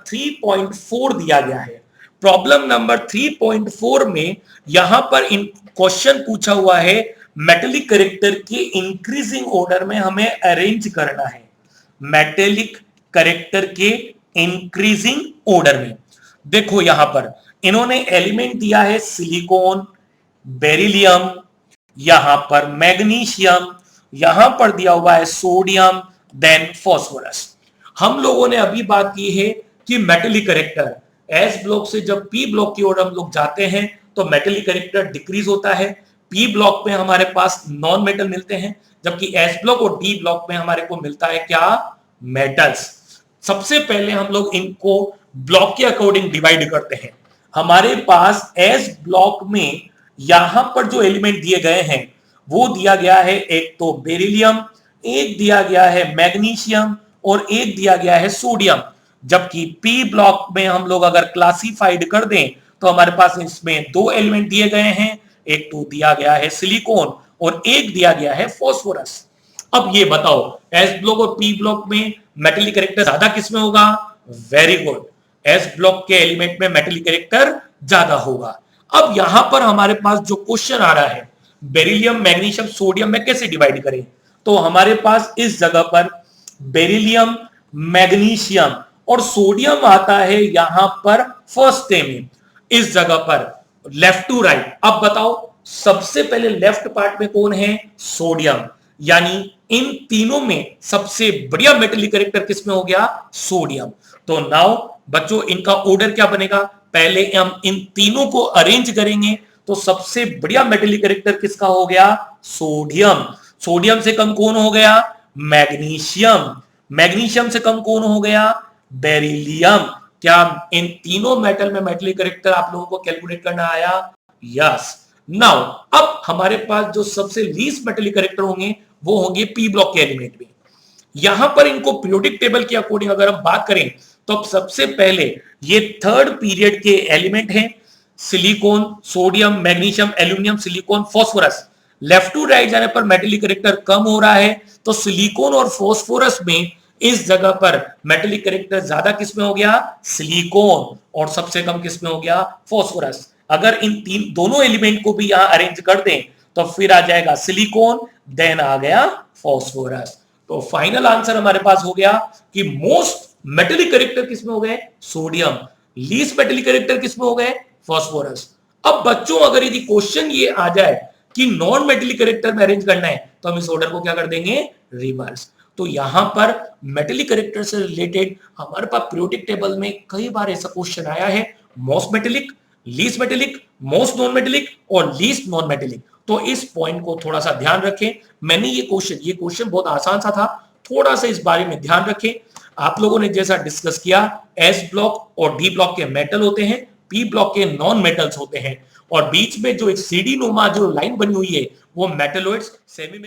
3.4 दिया गया है। प्रॉब्लम नंबर 3.4 में यहां पर इन क्वेश्चन पूछा हुआ है मेटेलिक कैरेक्टर के इंक्रीजिंग ऑर्डर में हमें अरेंज करना है, मेटेलिक कैरेक्टर के इंक्रीजिंग ऑर्डर में। देखो यहां पर इन्होंने एलिमेंट दिया है सिलिकॉन, बेरिलियम, यहां पर मैग्नीशियम, यहां पर दिया हुआ है सोडियम, देन फास्फोरस। हम लोगों ने अभी बात की है कि मेटलिक कैरेक्टर एस ब्लॉक से जब पी ब्लॉक की ओर हम लोग जाते हैं तो मेटलिक कैरेक्टर डिक्रीज होता है। पी ब्लॉक में हमारे पास नॉन मेटल मिलते हैं, जबकि एस ब्लॉक और डी ब्लॉक में हमारे को मिलता है क्या, मेटल्स। सबसे पहले हम लोग इनको ब्लॉक के अकॉर्डिंग डिवाइड करते हैं। हमारे पास एस ब्लॉक में यहां पर जो एलिमेंट दिए गए हैं वो दिया गया है, एक तो बेरिलियम, एक दिया गया है मैग्नीशियम और एक दिया गया है सोडियम। जबकि पी ब्लॉक में हम लोग अगर क्लासिफाइड कर दें तो हमारे पास इसमें दो एलिमेंट दिए गए हैं, एक तो दिया गया है सिलिकॉन और एक दिया गया है फास्फोरस। अब ये बताओ एस ब्लॉक और पी ब्लॉक में मेटलिक कैरेक्टर ज्यादा किसमें होगा? वेरी गुड, एस ब्लॉक के एलिमेंट में मेटलिक कैरेक्टर ज्यादा होगा। अब यहां पर हमारे पास जो क्वेश्चन आ रहा है बेरिलियम मैग्नीशियम सोडियम में कैसे डिवाइड करें, तो हमारे पास इस जगह पर बेरिलियम मैग्नीशियम और सोडियम आता है यहां पर फर्स्ट डे में, इस जगह पर लेफ्ट टू राइट। अब बताओ सबसे पहले लेफ्ट पार्ट में कौन है? सोडियम। यानी इन तीनों में सबसे बढ़िया मेटलिक कैरेक्टर किसमें हो गया? सोडियम। तो नाउ बच्चों इनका ऑर्डर क्या बनेगा? पहले हम इन तीनों को अरेंज करेंगे तो सबसे बढ़िया मेटलिक कैरेक्टर किसका हो गया? सोडियम। सोडियम से कम कौन हो गया? मैग्नीशियम। मैग्नीशियम से कम कौन हो गया? बेरिलियम। क्या इन तीनों मेटल में मेटलिक कैरेक्टर आप लोगों को कैलकुलेट करना आया? यस। नाउ अब हमारे पास जो सबसे लीस्ट मेटलिक कैरेक्टर होंगे वो होंगे पी ब्लॉक के एलिमेंट में। यहां पर इनको पीरियोडिक टेबल के अकॉर्डिंग अगर हम बात करें तो अब सबसे पहले ये थर्ड पीरियड के एलिमेंट हैं, silicon, sodium, magnesium, aluminium, silicon, phosphorus. Left to right जाने पर मेटलिक कैरेक्टर कम हो रहा है, तो सिलिकॉन और फास्फोरस में इस जगह पर मेटलिक कैरेक्टर ज्यादा किसमें हो गया? सिलिकॉन। और सबसे कम किसमें हो गया? फास्फोरस। अगर इन तीन दोनों एलिमेंट को भी यहां अरेंज कर दें तो फिर आ जाएगा सिलिकॉन, देन आ गया फास्फोरस। तो फाइनल आंसर हमारे पास हो गया कि मोस्ट मेटलिक कैरेक्टर किसमें हो गए? सोडियम। लीस्ट मेटलिक कैरेक्टर किसमें हो गए? फास्फोरस। अब बच्चों अगर यदि क्वेश्चन ये आ जाए कि नॉन मेटलिक कैरेक्टर में अरेंज करना है तो हम इस ऑर्डर को क्या कर देंगे? रिवर्स। तो यहां पर मेटलिक कैरेक्टर से रिलेटेड हमारे पास पीरियोडिक टेबल में कई बार ऐसा क्वेश्चन आया है, most metallic, least metallic, most non metallic और लीस्ट नॉन मेटलिक। तो इस पॉइंट को थोड़ा सा ध्यान रखें। मैंने ये क्वेश्चन बहुत आसान सा था, थोड़ा सा इस बारे में ध्यान रखें। आप लोगों ने जैसा डिस्कस किया एस ब्लॉक और डी ब्लॉक के मेटल होते हैं, पी ब्लॉक के नॉन मेटल्स होते हैं, और बीच में जो एक सीडी नुमा जो लाइन बनी हुई है वो मेटलोइड्स सेमी